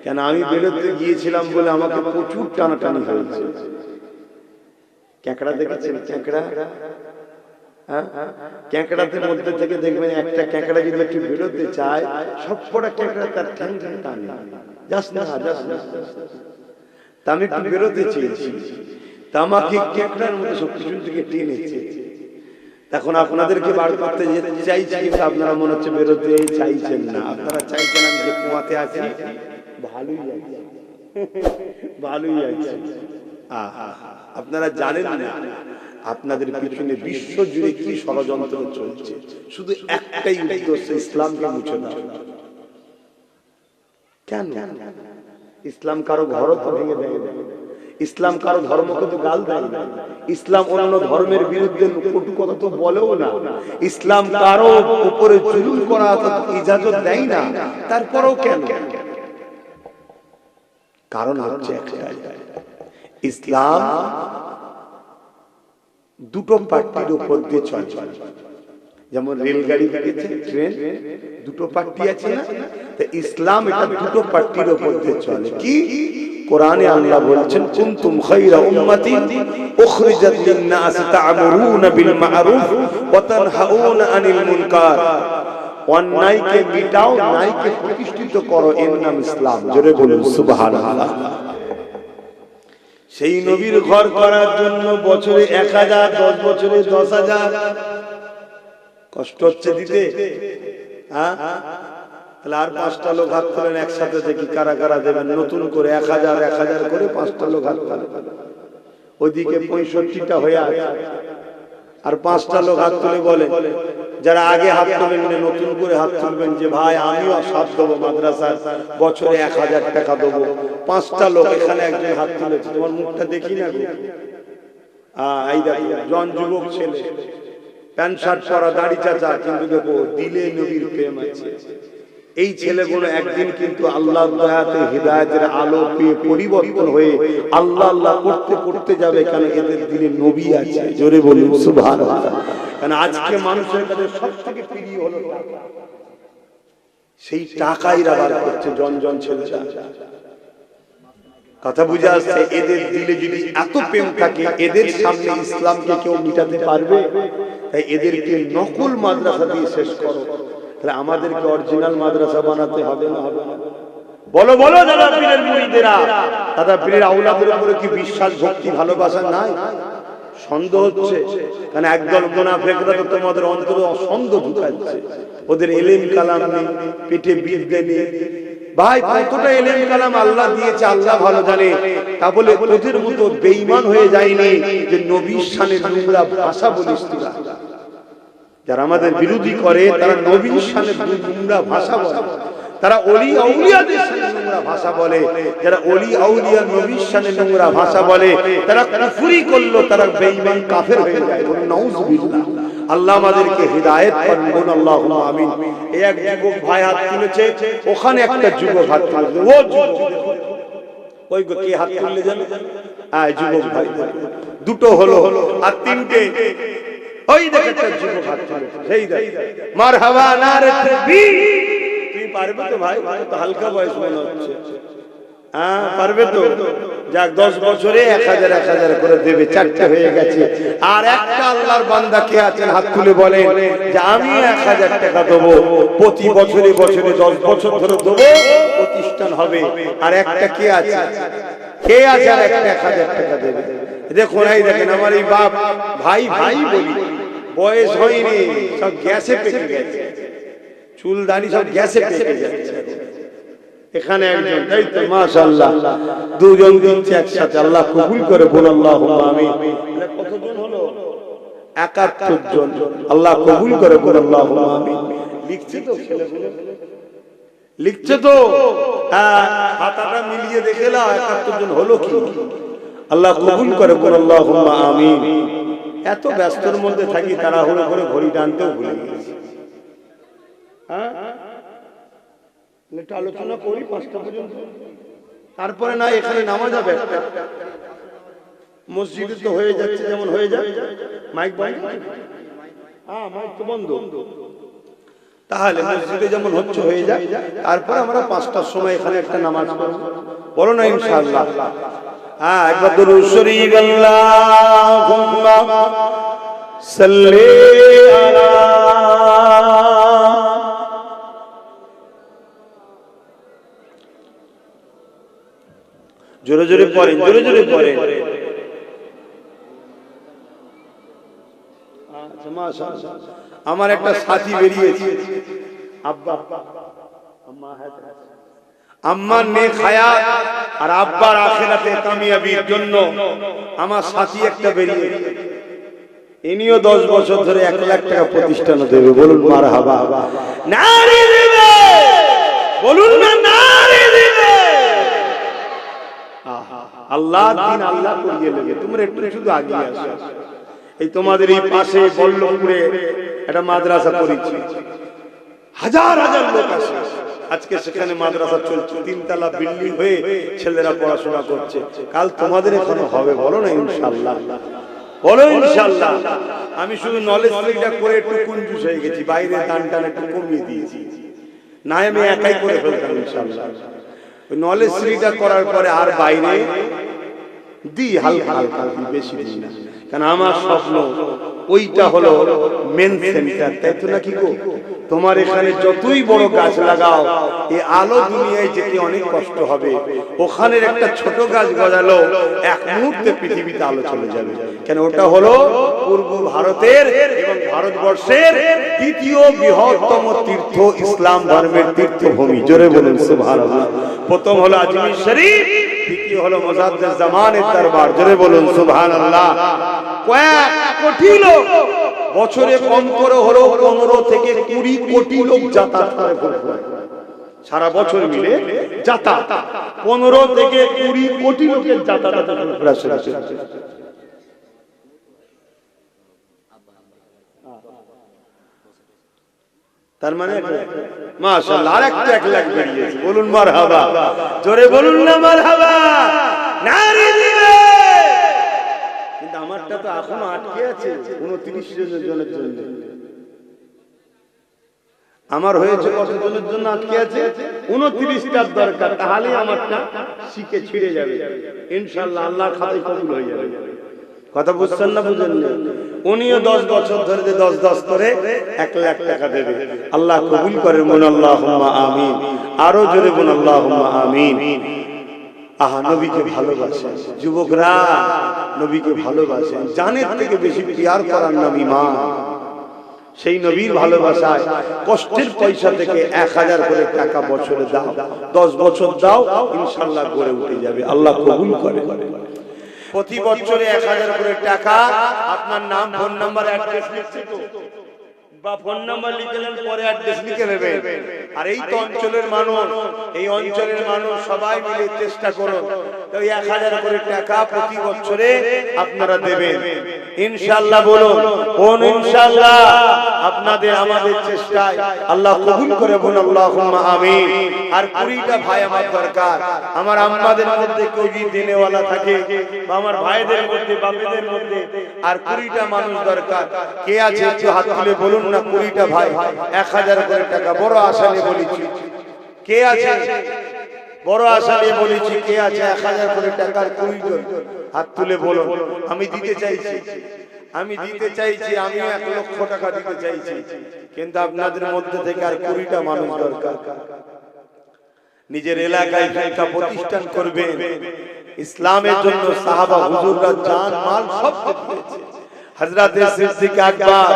কেন আমি বেরোতে গিয়েছিলাম বলে আমাকে প্রচুর টানাটানি হয়েছে। ক্যাঁকড়া দেখেছেন? ক্যাঁকড়া, ক্যাঁকড়াদের মধ্যে থেকে দেখবেন একটা ক্যাঁকড়া যদি একটু বেরোতে চায়, সবকটা ক্যাঁকড়া তার ঠ্যাং ঠ্যাং টানে, যাস না যাস না। তা আমি একটু বেরোতে চেয়েছি, তা আমাকে ক্যাঁকড়ার মধ্যে সব পিছন থেকে টেনেছে। এখন আপনাদেরকে বার করতে যেতে চাইছি, কিন্তু আপনারা মনে হচ্ছে বেরোতে চাইছেন না। আপনারা চাইছেন আমি যে কুয়াতে আছি ভালোই আছে, ভালোই আছে। আপনারা জানেন না আপনাদের পিছনে বিশ্ব জুড়ে কি ষড়যন্ত্র চলছে। শুধু একটাই উদ্দেশ্য, ইসলামকে মুছে দাও। কেন? ইসলাম কারো ঘরও তো ভেঙে দেয় না, ইসলাম কারো ধর্মকে তো গাল দেয় না, ইসলাম অন্য ধর্মের বিরুদ্ধে কটু কথা তো বলেও না, ইসলাম কারো উপরে জুলুম করা ইজাজত দেয় না। তারপরেও কেন? কারণ হচ্ছে একটাই, ইসলাম দুটো পার্টির উপর দিয়ে চলে। যেমন রেলগাড়ি দেখেছে, ট্রেন, দুটো পার্টি আছে না? তো ইসলাম এটা দুটো পার্টির উপর দিয়ে চলে। কি? কোরআনে আল্লাহ বলছেন, কুনতুম খায়রা উম্মাতিন উখরিজাত লিন-নাস তা'মুরুনা বিল মা'রুফ ওয়া তানহাউনা আনিল মুনকার। অন্যায়কে মিটাও, ন্যায়কে প্রতিষ্ঠিত করো, এর নাম ইসলাম। জোরে বলুন সুবহানাল্লাহ। সেই নবীর ঘর করার জন্য বছরে 1000, 10 বছরে 10,000 কষ্ট হচ্ছে দিতে। তাহলে আর 5টা লোক হাত তোলেন একসাথে, দেখি কারা কারা দেবেন। নতুন করে 1000 1000 করে 5টা লোক হাত তোলেন। ওইদিকে 65টা হয়ে আছে, আর 5টা লোক হাত তুলে বলে, যারা আগে হাত তোলেন নতুন করে হাত তুলবেন, যে ভাই আমিও সাথ দেবো, মাদ্রাসার বছরে 1000 টাকা দেবো। 5টা লোক, এখানে একজন হাত তুলেছে, তোমার মুখটা দেখি না গো। এই দেখো জন যুবক ছেলে, প্যান্ট শার্ট পরা, দাড়ি চাচা, কিন্তু দেখো দিলে নবীর প্রেম আছে। এই ছেলেগুলো একদিন কিন্তু আল্লাহর দয়াতে হিদায়াতের আলো পেয়ে পরিবর্তন হয়ে আল্লাহ আল্লাহ করতে করতে যাবে, কেন এদের দিলে নবী আছে। জোরে বলুন সুবহানাল্লাহ। কারণ আজকে মানুষের কাছে সবথেকে প্রিয় হলো টাকা, সেই টাকাই রাবার করছে জন জন ছেলেরা। কথা বুঝে আসছে? এদের দিলে যদি এত প্রেম থাকে, এদের সামনে ইসলামকে কেউ মিটাতে পারবে? তাই এদেরকে নকল মাদ্রাসা দিয়ে শেষ করো। তাহলে আমাদেরকে অরিজিনাল মাদ্রাসা বানাতে হবে না? হবে না? বলো বলো দাদা পীরের মুরিদেরা, দাদা পীরের আওলাদের উপরে কি বিশ্বাস ভক্তি ভালোবাসা নাই? সন্দেহ হচ্ছে, কারণ একদল মুনাফিকরা তো তোমাদের অন্তরে সন্দেহ ঢুকাচ্ছে। ওদের ইলম কালাম নেই, পেটে বিদ্যা নেই। ভাই কতটা ইলম কালাম আল্লাহ দিয়েছে আল্লাহ ভালো জানে, তা বলে তোদের মতো বেঈমান হয়ে যায়নি যে নবীর শানে নোংরা ভাষা বলিস তোরা। যারা আমাদের বিরোধী করে তারা নবীর শানে নোংরা ভাষা বলে, তারা ওলি আউলিয়াদের শানে নোংরা ভাষা বলে। যারা ওলি আউলিয়া নবীর শানে নোংরা ভাষা বলে তারা কুফরি করলো, তারা বেঈমান কাফের হয়ে যায়। বলুন নাউযুবিল্লাহ। আল্লাহ আমাদেরকে হিদায়াত করুন, বলুন আল্লাহুম্মা আমিন। এই এক যুবক ভাই হাত তুলেছে, ওখানে একটা যুবক হাত তুলেছে। ও যুবক, ওই কে হাত তুললে জানো? যুবক ভাই দুটো হলো আর তিনটে, ওই দেখ একটা যুবক হাত তুলেছে, সেই দেখ। মারহাবা নারে তাকবীর। তুমি পারবে তো ভাই? তো হালকা বয়স মনে হচ্ছে। হ্যাঁ পারবে তো? যাক 10 বছরে 1000 করে দেবে, 4টে হয়ে গেছে। আর একটা আল্লাহর বান্দা কে আছেন হাত তুলে বলেন যে আমি 1000 টাকা দেবো, প্রতি বছরে বছরে 10 বছর ধরে দেবো, প্রতিষ্ঠান হবে। আর একটা কে আছে? কে আছে আর একটা 1000 টাকা দেবে? দেখুন এই দেখেন আমার এই বাপ, ভাই ভাই বলি, বয়স হয়নি, সব গ্যাসে পেকে গেছে, চুল দাড়ি সব গ্যাসে পেকে যাচ্ছে। এখানে একজন, তাই তো মাশাআল্লাহ, দুজন দিচ্ছে একসাথে। আল্লাহ কবুল করে, বল আল্লাহুম্মা আমিন। কতজন হলো? 71 জন। আল্লাহ কবুল করে, বল আল্লাহুম্মা আমিন। লিখছে তো ছেলেগুলো, লিখছে তো। খাতাটা মিলিয়ে দেখে নাও 71 জন হলো কি? আল্লাহ কবুল করে, বল আল্লাহুম্মা আমিন। এত ব্যস্তর মধ্যে থাকি, তাড়াহুড়ো করে ঘড়ি টানতেও ভুলে গেছি। হ্যাঁ একটু আলোচনা করি 5টা পর্যন্ত, তারপরে না এখানে নামা যাবে। মসজিদে তো হয়ে যাচ্ছে, যেমন হয়ে যায়। মাইক বন্ধ? হ্যাঁ মাইক তো বন্ধ। তাহলে মসজিদে যেমন হচ্ছে হয়ে যায়, তারপরে আমরা 5টার সময় এখানে একটা নামাজ পড়ব। বলো না ইনশাআল্লাহ? হ্যাঁ একবার দুরূদ শরীফ আল্লাহুম্মা সাল্লি আলা। জোরে জোরে পড়েন, জোরে জোরে পড়েন। আমার একটা সাথী বেরিয়েছে, আব্বা আম্মার নেক হায়াত আর আব্বার আখিরাতে কামিয়াবির জন্য আমার সাথী একটা বেরিয়েছে। ইনিও 10 বছর ধরে 1 লাখ টাকা প্রতিষ্ঠান দেবে। বলুন মারহাবা। নারী দিবে, বলুন না নারী দিবে। আল্লাহ দিন আল্লাহ করিয়ে নেবে। তোমরা একটু শুধু আগিয়ে আসো। এই তোমাদের এই পাশে বল্লভপুরে একটা মাদ্রাসা করেছি, হাজার হাজার লোক আসে। আজকে সেখানে মাদ্রাসা চলছে, 3 তলা বিল্ডিং হয়ে ছেলেরা পড়াশোনা করছে। কাল তোমাদের এখানে হবে, বলো না ইনশাআল্লাহ? বলো ইনশাআল্লাহ। আমি শুধু নলেজ স্ট্রিটা করে একটু কনফিউজ হয়ে গেছি, বাইরে দান টান একটু কমিয়ে দিয়েছি, না আমি একাই করে ফেলতাম ইনশাআল্লাহ। ওই নলেজ স্ট্রিটা করার পরে আর বাইরে দিই হালকা হালকা, বেশি বেশি না। কারণ আমার স্বপ্ন ওইটা হলো মেন সেন্টার, তাই তো নাকি গো? তোমার এখানে যতই বড় গাছ লাগাও, এই আলো দুনিয়ায় যেতে অনেক কষ্ট হবে। ওখানের একটা ছোট গাছ গজালো, এক মুহূর্তে পৃথিবীতে আলো চলে যাবে। কেন ওটা হলো পূর্ব ভারতের এবং ভারতবর্ষের দ্বিতীয় বৃহত্তম তীর্থ, ইসলাম ধর্মের তীর্থভূমি। জোরে বলুন সুবহানাল্লাহ। প্রথম হলো আজমির শরীফ, দ্বিতীয় হলো মুজাদ্দিদ জামানের দরবার। জোরে বলুন সুবহানাল্লাহ। কয়েক কোটি লোক, বছরে কম করে হলো 15 থেকে 20 কোটি লোক যাতায়াত করে, সারা বছর মিলে যাতায়াত 15 থেকে 20 কোটি লোকের যাতায়াত। তার মানে মাশাআল্লাহ আরেকটা 1 লাখ বেরিয়েছে। বলুন মারহাবা, জোরে বলুন না মারহাবা। নারী দিবে। কিন্তু আমারটা তো এখনো আটকে আছে 29 জনের জন্য। আমার হয়েছে কতজনের জন্য আটকে আছে? 29টার দরকার, তাহলে আমারটা শিখে ছিড়ে যাবে ইনশাআল্লাহ, আল্লাহর খাতায় কবুল হয়ে যাবে। কথা বুঝছেন না বুঝেন না? উনিও 10 বছর ধরে 10 করে 1 লাখ টাকা দেবে। আল্লাহ কবুল করেন, বলুন আল্লাহুম্মা আমিন। আরো জোরে বলুন আল্লাহুম্মা আমিন। আহা, নবীকে ভালোবাসেন যুবকরা, নবীকে ভালোবাসেন। জানের থেকে বেশি পিয়ার করার নাম ঈমান। সেই নবীর ভালোবাসায় কষ্টের পয়সা থেকে 1000 করে টাকা বছরে দাও, 10 বছর দাও, ইনশাআল্লাহ গড়ে উঠে যাবে। আল্লাহ কবুল করে। প্রতি বছরে 1000 করে টাকা, আপনার নাম, ফোন নাম্বার, অ্যাড্রেস লিখছে তো, বা ফোন নাম্বার লিখলেন, পরে অ্যাড্রেস লিখে নেবেন। আর এই তো অঞ্চলের মানুষ, এই অঞ্চলের মানুষ সবাই মিলে চেষ্টা করুন, তো 1000 করে টাকা প্রতি বছরে আপনারা দেবেন ইনশাআল্লাহ। বলুন কোন ইনশাআল্লাহ? আপনাদের আমাদের চেষ্টায় আল্লাহ কবুল করে, বলুন আল্লাহুম্মা আমিন। আর 20টা ভাই আমার দরকার। আমার আম্মাদের মধ্যে কেউ যদি দেনেওয়ালা থাকে, বা আমার ভাইদের মধ্যে, বাপেদের মধ্যে আর 20টা মানুষ দরকার। কে আছে একটু হাত তুলে বলুন না, 20টা ভাই 1000 করে টাকা। বড় আশা নিয়ে বলেছি, কে আছে? বড় আশা নিয়ে বলেছি, কে আছে 1000 করে টাকার 20 জন? হাত তুলে বলুন। আমি দিতে চাইছি, আমি 1 লক্ষ টাকা দিতে চাইছি, কিন্তু আপনাদের মধ্যে থেকে আর 20টা মানুষ দরকার। নিজের এলাকায় একটা প্রতিষ্ঠান করবেন ইসলামের জন্য। সাহাবা হুজুররা জান মাল সব দিয়েছে। হযরতে সিদ্দিক আকবর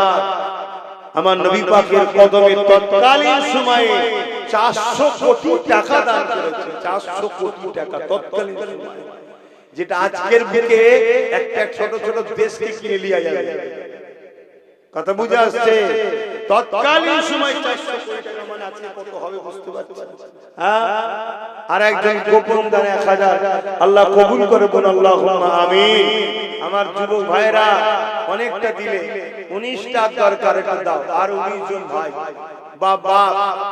আমার নবী পাকের কদমে তৎকালীন সময়ে 400 কোটি টাকা দান করেছে। 400 কোটি টাকা তৎকালীন সময়ে, যেটা আজকের বুকে একটা ছোট ছোট দেশকে কিনে লিয়া যাবে। কথা বুঝে আসছে? তৎকালীন সময় 400 কোটি টাকা মানে আজকে কত হবে বুঝতে পারছেন? হ্যাঁ। আর একজন গোপন দান 1000। আল্লাহ কবুল করে, বলুন আল্লাহুম্মা আমিন। আমার যুবক ভাইরা অনেকটা দিলে, 19টা দরকার, এটা দাও। আর 19 জন ভাই, বাবা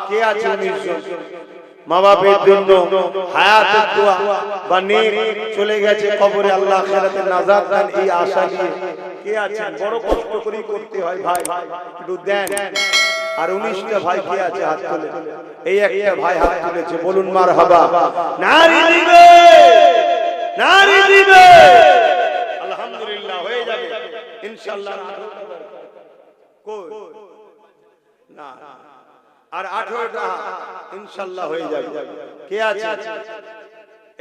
কে আছে 19 জন? মা বাপের জন্য হায়াতের দোয়া বা নেক, চলে গেছে কবরে, আল্লাহ আখিরাতে নাজাত দেন, এই আশা নিয়ে কে আছেন? বড় কষ্ট করে করতে হয় ভাই, একটু দেন। আর 19টা ভাই কে আছে? হাত তুলে। এই একটা ভাই হাত তুলেছে, বলুন মারহাবা। নারী দিবে, নারী দিবে, আলহামদুলিল্লাহ হয়ে যাবে ইনশাআল্লাহ। কই না, আর 18টা ইনশাআল্লাহ হয়ে যাবে। কে আছে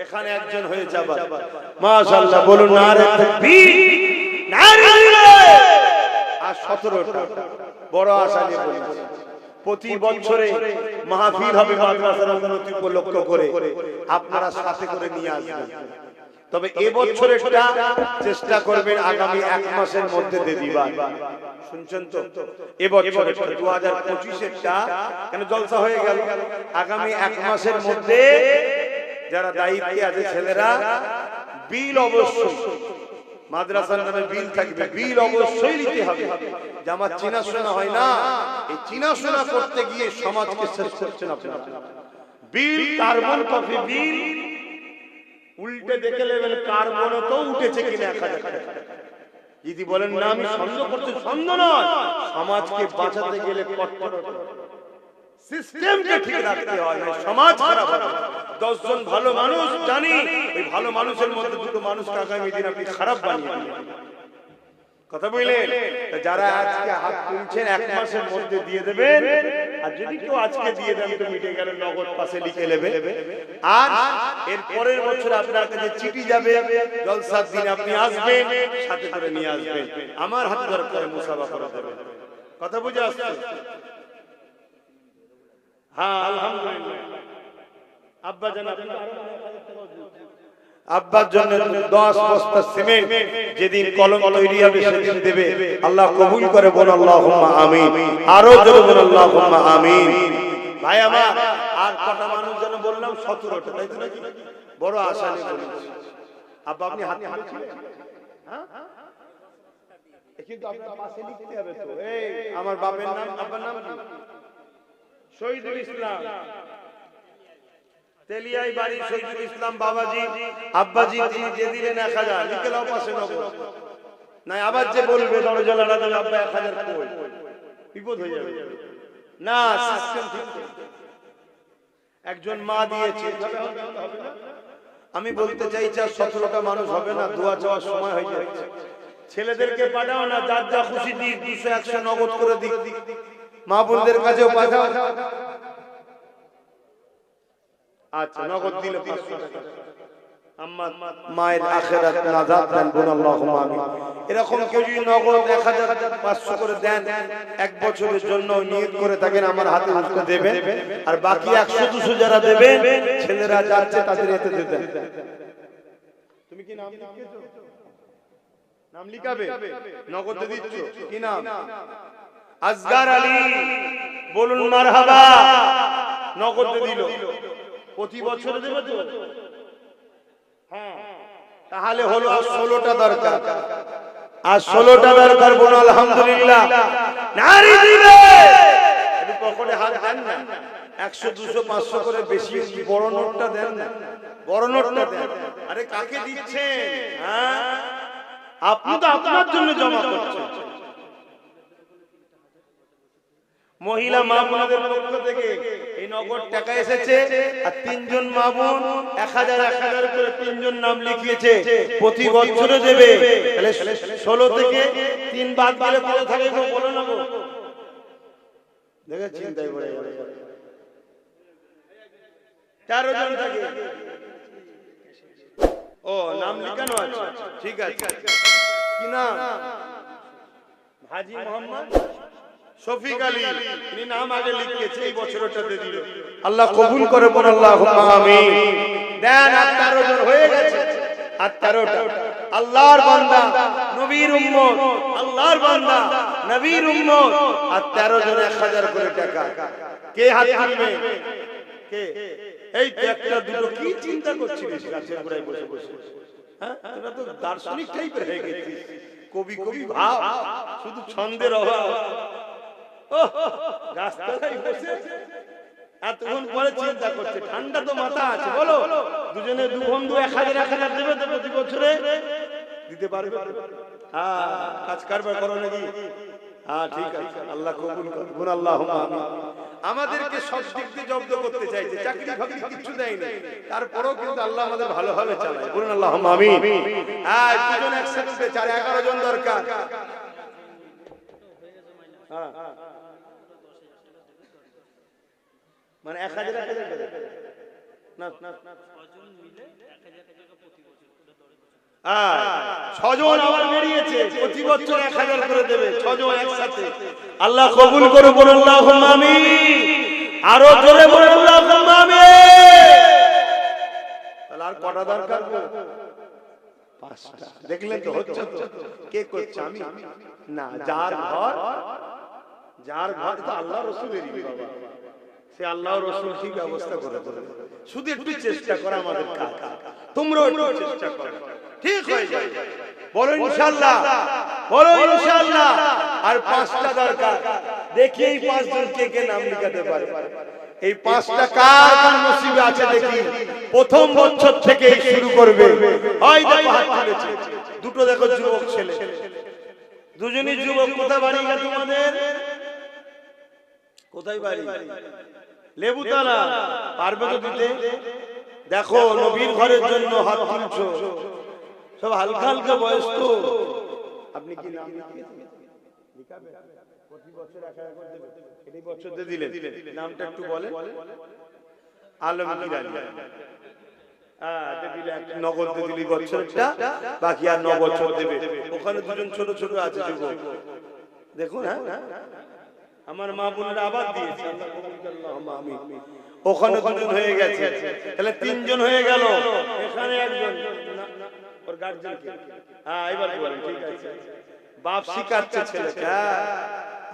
এখানে? একজন হয়ে যাবে মাশাআল্লাহ। বলুন নারে তাকবীর, নারী দিবে। আর 17টা বড় আশা নিয়ে বলছি, প্রতি বছরে মাহফিল হবে মাদ্রাসার উন্নতি উপলক্ষ করে, আপনারা সাথে করে নিয়ে আসবেন। তবে এবছরেরটা চেষ্টা করবেন আগামী 1 মাসের মধ্যে দিয়ে দিবা। শুনছেন তো? এবছরের 2025-এরটা কেন জলসা হয়ে গেল, আগামী 1 মাসের মধ্যে যারা দায়িত্বে আছে ছেলেরা, বিল অবশ্যই মাদ্রাসার নামে বিল থাকবে, বিল অবশ্যই নিতে হবে। যে আমার চিনাশোনা হয় না, এই চিনাশোনা করতে গিয়ে সমাজকে শেষ করছেন আপনারা। বিল, কার্বন কপি বিল উল্টে দেখে নেবেন, কার্বন তো উঠেছে কিনা 1000 টাকা। যদি বলেন না আমি সন্দেহ করছি, সন্দেহ নয়, সমাজকে বাঁচাতে গেলে কঠোর সিস্টেমকে ঠিক রাখতে হয়, সমাজ খারাপ হবে। 10 জন ভালো মানুষ জানি, ওই ভালো মানুষের মধ্যে 2টো মানুষকে আগামী দিন আপনি খারাপ বানিয়ে দিবেন। কথা বললেন? যারা আজকে হাত তুলছেন 1 মাসের মধ্যে দিয়ে দেবেন। আর যদি কেউ আজকে দিয়ে দেন তো মিটে গেল, নগদ পাশে লিখে নেবে। আর এর পরের বছর আপনার কাছে চিঠি যাবে, জলসার দিন আপনি আসবেন, সাথে করে নিয়ে আসবেন। আমার হাত দরকার মুসাফা করে দেবেন। কথা বুঝে আসছে? হ্যাঁ আলহামদুলিল্লাহ। আব্বা জানা আব্বার জন্য 10 বস্তা সিমেন্ট যেদিন কলম তৈরি হবে সেদিন দেবে। আল্লাহ কবুল করে, বলুন আল্লাহুম্মা আমিন। আরো জোরে বলুন আল্লাহুম্মা আমিন। ভাই আমার আর কটা মানুষ যেন বললাম? 17টা, তাই তো নাকি? বড় আশা নিয়ে বলেছি। আব্বা আপনি হাত তুলেছিলেন? হ্যাঁ, কিন্তু আপনার পাশে লিখতে হবে তো। এই আমার বাবার নাম, আব্বার নাম কি? শহীদুল ইসলাম তেলিয়াই বাড়ি শহীদুল ইসলাম বাবাজি আব্বাজি তিনি যে দিলেন 1000 লিখে নাও পাশে নগদ না আবার যে বলবে দরজা লাগাতে আব্বা 1000 কই বিপদ হয়ে যাবে না সিস্টেম ঠিক একজন মা দিয়েছে আমি বলতে চাইছি আর 17টা মানুষ হবে না দোয়া চাওয়ার সময় হয়ে যাচ্ছে ছেলেদেরকে পাঠাও না যার যা খুশি দিক 200 100 নগদ করে দিক মা বোনদের কাছেও পাঠাও আচ্ছা নগদ দিলে 500 টাকা আম্মা মায়ের আখিরাত নাজাত দেন বল আল্লাহুম্মা আমিন এরকম কেউ যদি নগদ 1500 করে দেন এক বছরের জন্য নিয়ত করে থাকেন আমার হাতে উঠতে দেবেন আর বাকি 100 200 যারা দেবেন ছেলেরা যাচ্ছে তাদের এতে দেবেন তুমি কি নাম লিখেছো নাম লিখাবে নগদে দিচ্ছ কি নাম আসগার আলী বলুন মারহাবা নগদে দিল প্রতি বছর দেবে তো হ্যাঁ তাহলে হলো আর 16টা দরকার আর 16টা দরকার বলুন আলহামদুলিল্লাহ নারী দিবে একটু পকেটে হাত দেন না 100 200 500 করে বেশি বড় নোটটা দেন না বড় নোটটা দেন আরে কাকে দিচ্ছেন হ্যাঁ আপনি তো আপনার জন্য জমা করছেন মহিলা মা বোনদের পক্ষ থেকে এই নগদ টাকা এসেছে আর 3 জন মা বোন 1000 1000 করে 3 জন নাম লিখিয়েছে প্রতি বছরে দেবে তাহলে 16 থেকে 3 বাদ গেলে কত থাকে গো বলো না গো দেখে চিন্তাই পড়ে গেল 13 জন থাকে ও নাম লিখানো আছে ঠিক আছে কি নাম হাজী মোহাম্মদ শফিক আলী ইনি নাম আগে লিখিয়েছে এই বছরটাতে দিল আল্লাহ কবুল করে বল আল্লাহুম্মা আমিন দেন আর 13 জন হয়ে গেছে আর 13টা আল্লাহর বান্দা নবীর উম্মত আল্লাহর বান্দা নবীর উম্মত আর 13 জন 1000 করে টাকা কে হাত তুলবে কে এই একটা দুটো কি চিন্তা করছিস গাছের গোড়ায় বসে বসে হ্যাঁ তোরা তো দার্শনিক টাইপের হয়ে গেছিস কবি কবি ভাব শুধু ছন্দের অভাব গাছতলায় বসে এতক্ষণ পরে চিন্তা করছে ঠান্ডা তো মাথা আছে বলো দুজনে দু বন্ধু 1000 1000 দেবে তো প্রতি বছরে দিতে পারবে হ্যাঁ কাজ কারবার করো নাকি হ্যাঁ ঠিক আছে আল্লাহ কবুল করুন আল্লাহুম্মা আমিন আমাদেরকে সব দিক দিয়ে জব্দ করতে চাইছে চাকরি ফাকরি কিছু দেয় না তারপরেও কিন্তু আল্লাহ আমাদের ভালোভাবে চালায় বলুন আল্লাহুম্মা আমিন হ্যাঁ দুজন একসাথে 11 জন দরকার হ্যাঁ মানে 1000 না না 6 জন আবার বেরিয়েছে প্রতি বছর 1000 করে দেবে 6 জন একসাথে আল্লাহ কবুল করুন বলুন আল্লাহুম্মা আমিন আরো জোরে বলুন আল্লাহুম্মা আমিন তাহলে আর কটা দরকার 5টা দেখলেন তো হচ্ছে তো কে করছে আমি না যার ঘর তো আল্লাহ রাসূলেরই বাবা সে আল্লাহ রাসূল কি ব্যবস্থা করে দেবে শুধু একটু চেষ্টা করা আমাদের কাজ তোমরাও একটু চেষ্টা করো ঠিক হয়ে যাবে বলো ইনশাআল্লাহ বলো ইনশাআল্লাহ আর 5টা দরকার দেখি এই 5 জন কে নাম লিখাতে পারে এই 5টা কার নসিবে আছে দেখি প্রথম বছর থেকে শুরু করবে ওই দেখো হাত তুলেছে দুটো দেখো যুবক ছেলে দুজনই যুবক কোথায় বাড়ি গেল তোমাদের কোথায় বাড়ি লেবুতলা পারবে তো দিতে দেখো নবীর ঘরের জন্য হাত তুলছো সব হালকা হালকা বয়স তো আপনি কি নাম লিখাবে প্রতি বছর 1000 করে দেবে এই বছর দিয়ে দিলেন নামটা একটু বলেন আলমগীর আলী দিলে নগদ দিলি বছরটা বাকি আর 9 বছর দেবে ওখানে দুজন ছোট ছোট আছে যুবক দেখুন হ্যাঁ আমার মা বোনেরা আবার দিয়েছে আল্লাহুম্মা আমিন ওখানে দুজন হয়ে গেছে তাহলে 3 জন হয়ে গেল এখানে একজন ওর গার্জিয়ান কে হ্যাঁ এবার বলেন ঠিক আছে বাপ শিখাচ্ছে ছেলেকে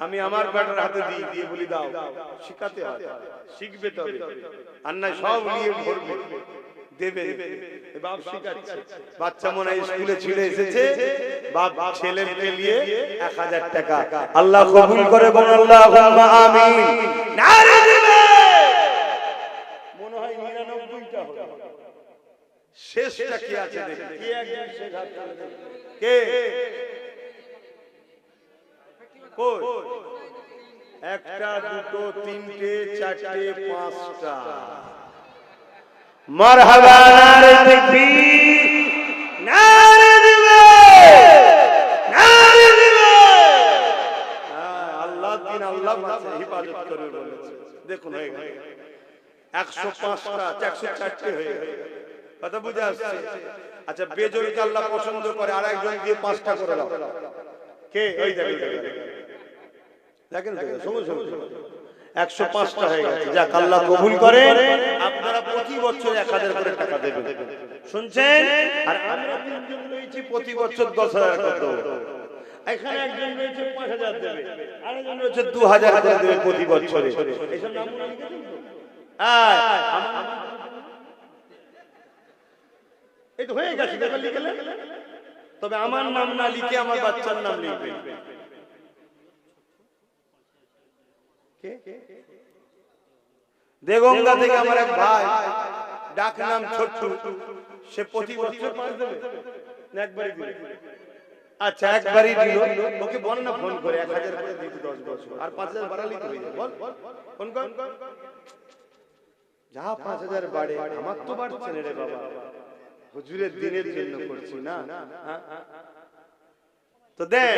আমি আমার বেটার হাতে দিয়ে বলি দাও শিখাতে হয় শিখবে তবে আর না সব নিয়ে ভরবে দেবে বাপ শিখাচ্ছে বাচ্চা মনে হয় স্কুলে ছেড়ে এসেছে বাপ ছেলেকে নিয়ে 1000 টাকা আল্লাহ কবুল করে বল আল্লাহুম্মা আমিন নারে দিবে শেষটা কি আছে দেখি কে একজন শেষ হাত তুলে দেবে? কে কই একটা দুটো তিনটে চারটে পাঁচটা মারহাবা নারে তাকবীর নারে নারে আল্লাহ দিন আল্লাহ বাঁচে হিফাজত করবে বলেছে দেখুন হয়ে গেল 105টা 104টে হয়ে গেল কথা বুঝে আসছে আচ্ছা বেজোরকে আল্লাহ পছন্দ করে আর একজন দিয়ে 5টা করে দাও কে ওই দেখেন দেখেন শুনুন 105টা হয়ে গেছে যাক আল্লাহ কবুল করেন আপনারা প্রতি বছর 1000 করে টাকা দেবেন শুনছেন আর আমরা তিনজন রয়েছি প্রতি বছর 10000 করে দেব এখানে একজন রয়েছে 5000 দেবে আরেকজন রয়েছে 2000 করে দেবে প্রতি বছরে এইসব নামগুলো লিখে দিন এই তো হয়ে গেছে দেখো লিখলে তবে আমার নাম না লিখে আমার বাচ্চার নাম লিখবে দেগঙ্গা থেকে আমার এক ভাই ডাক নাম ছোট্টু সে প্রতি বছর 5 দেবে না একবারই দিবে আচ্ছা একবারই দিল ওকে বল না ফোন করে 1000 করে দিতে 10 বছর আর 5000 বাড়ালি তো হয়ে যাবে বল ফোন কর যা 5000 বাড়ে আমার তো বাড়ছে না রে বাবা হুজুরের দিনের জন্য করছি না তো দেন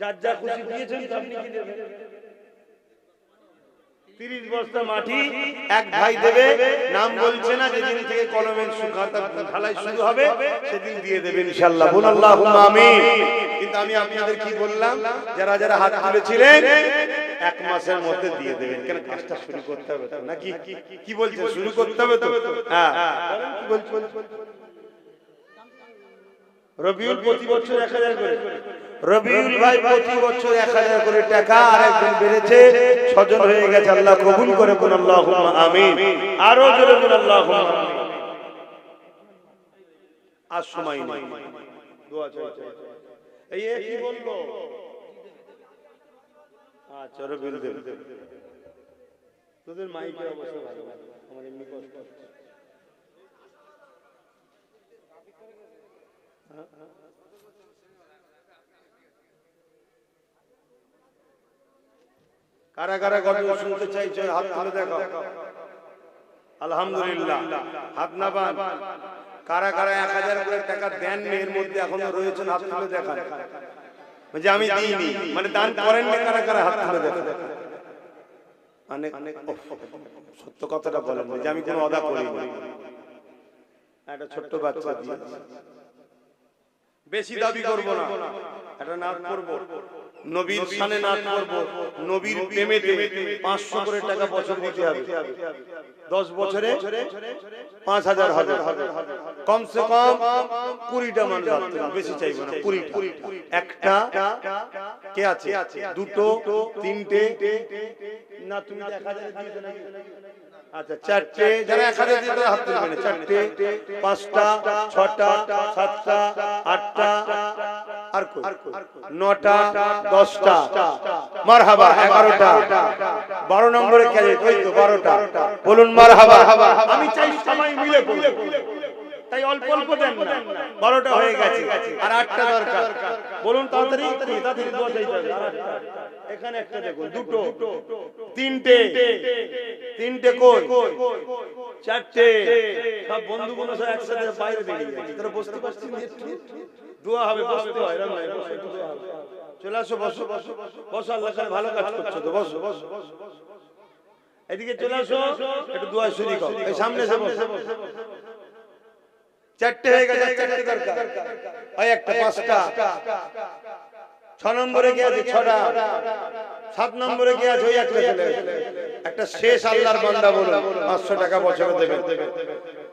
যার যা খুশি দিয়েছেন আপনি কি দেবেন 30 বস্তা মাটি এক ভাই দেবে নাম বলছে না যেদিন থেকে কলমের সুখাতা ঢালাই শুরু হবে সেদিন দিয়ে দেবে ইনশাআল্লাহ বল আল্লাহুম্মা আমিন কিন্তু আমি আপনাদের কি বললাম যারা যারা হাত তুলেছিলেন 1 মাসের মধ্যে দিয়ে দেবেন কেন কাজটা শুরু করতে হবে তো নাকি কি বলছেন শুরু করতে হবে তো হ্যাঁ কি বলছেন রবিউল প্রতি বছর 1000 করে রবিউল ভাই প্রতি বছর 1000 করে টাকা আর একজন বেড়েছে 6 জন হয়ে গেছে আল্লাহ কবুল করে বল আল্লাহুম্মা আমিন আরো জোরে বল আল্লাহুম্মা আমিন আর সময় নেই দোয়া চাই এই কি বলবো আচ্ছা রবিউল দেব তোদের মাইকের অবস্থা ভালো আমার এমনি কষ্ট হচ্ছে কারা কারা গজল শুনতে চাইছে হাত তুলে দেখো আলহামদুলিল্লাহ হাত না বান কারা কারা 1000 করে টাকা দেন এর মধ্যে এখনো রয়েছেন হাত তুলে দেখান মানে আমি দিইনি মানে দান করেন না কারা কারা হাত তুলে দেখান অনেক সত্য কথাটা বলেন যে আমি কোনো অদা করিনি একটা ছোট্ট বাচ্চা দিয়েছি বেশি দাবি করব না এটা নাত করব নবীর শানে নাত করব নবীর প্রেমেতে 500 করে টাকা বছর দিতে হবে 10 বছরে 5000 হবে কমসে কম 20টা মানুষ রাখতে বেশি চাইবো না 20টা একটা কে আছে দুটো তিনটে না তুমি 1000 দিয়েছো নাকি আচ্ছা চারটে যারা 1000 দিয়ে হাত তুলবেন চারটে পাঁচটা ছটা সাতটা আটটা আর কই নটা 10টা মারহাবা 11টা 12 নম্বরে কে আছে ওই তো 12টা বলুন মারহাবা আমি চাই সবাই মিলে বলবো তাই অল্প অল্প দেন না 12টা হয়ে গেছে আর 8টা দরকার বলুন তাড়াতাড়ি তাড়াতাড়ি দোয়া চাইতে হবে এখানে একটা দেখুন দুটো তিনটে কই চারটে সব বন্ধুগুলো সব একসাথে বাইরে বেরিয়ে গেছে তোরা বসতে পারছিস না দোয়া হবে বসতে হয় এরকম নয় বসে দোয়া হবে চলে আসো বসো বসো আল্লাহ কাছে ভালো কাজ করছো তো বসো এদিকে চলে আসো একটু দোয়া শুরু করো এই সামনে এসে বসো চারটে হয়ে গেছে চারটে দরকার ওই একটা পাঁচটা 6 নম্বরে কি আছে 6টা 7 নম্বরে কি আছে ওই একটা চলে একটা শেষ আল্লাহর বান্দা বলুন 500 টাকা বছরে দেবেন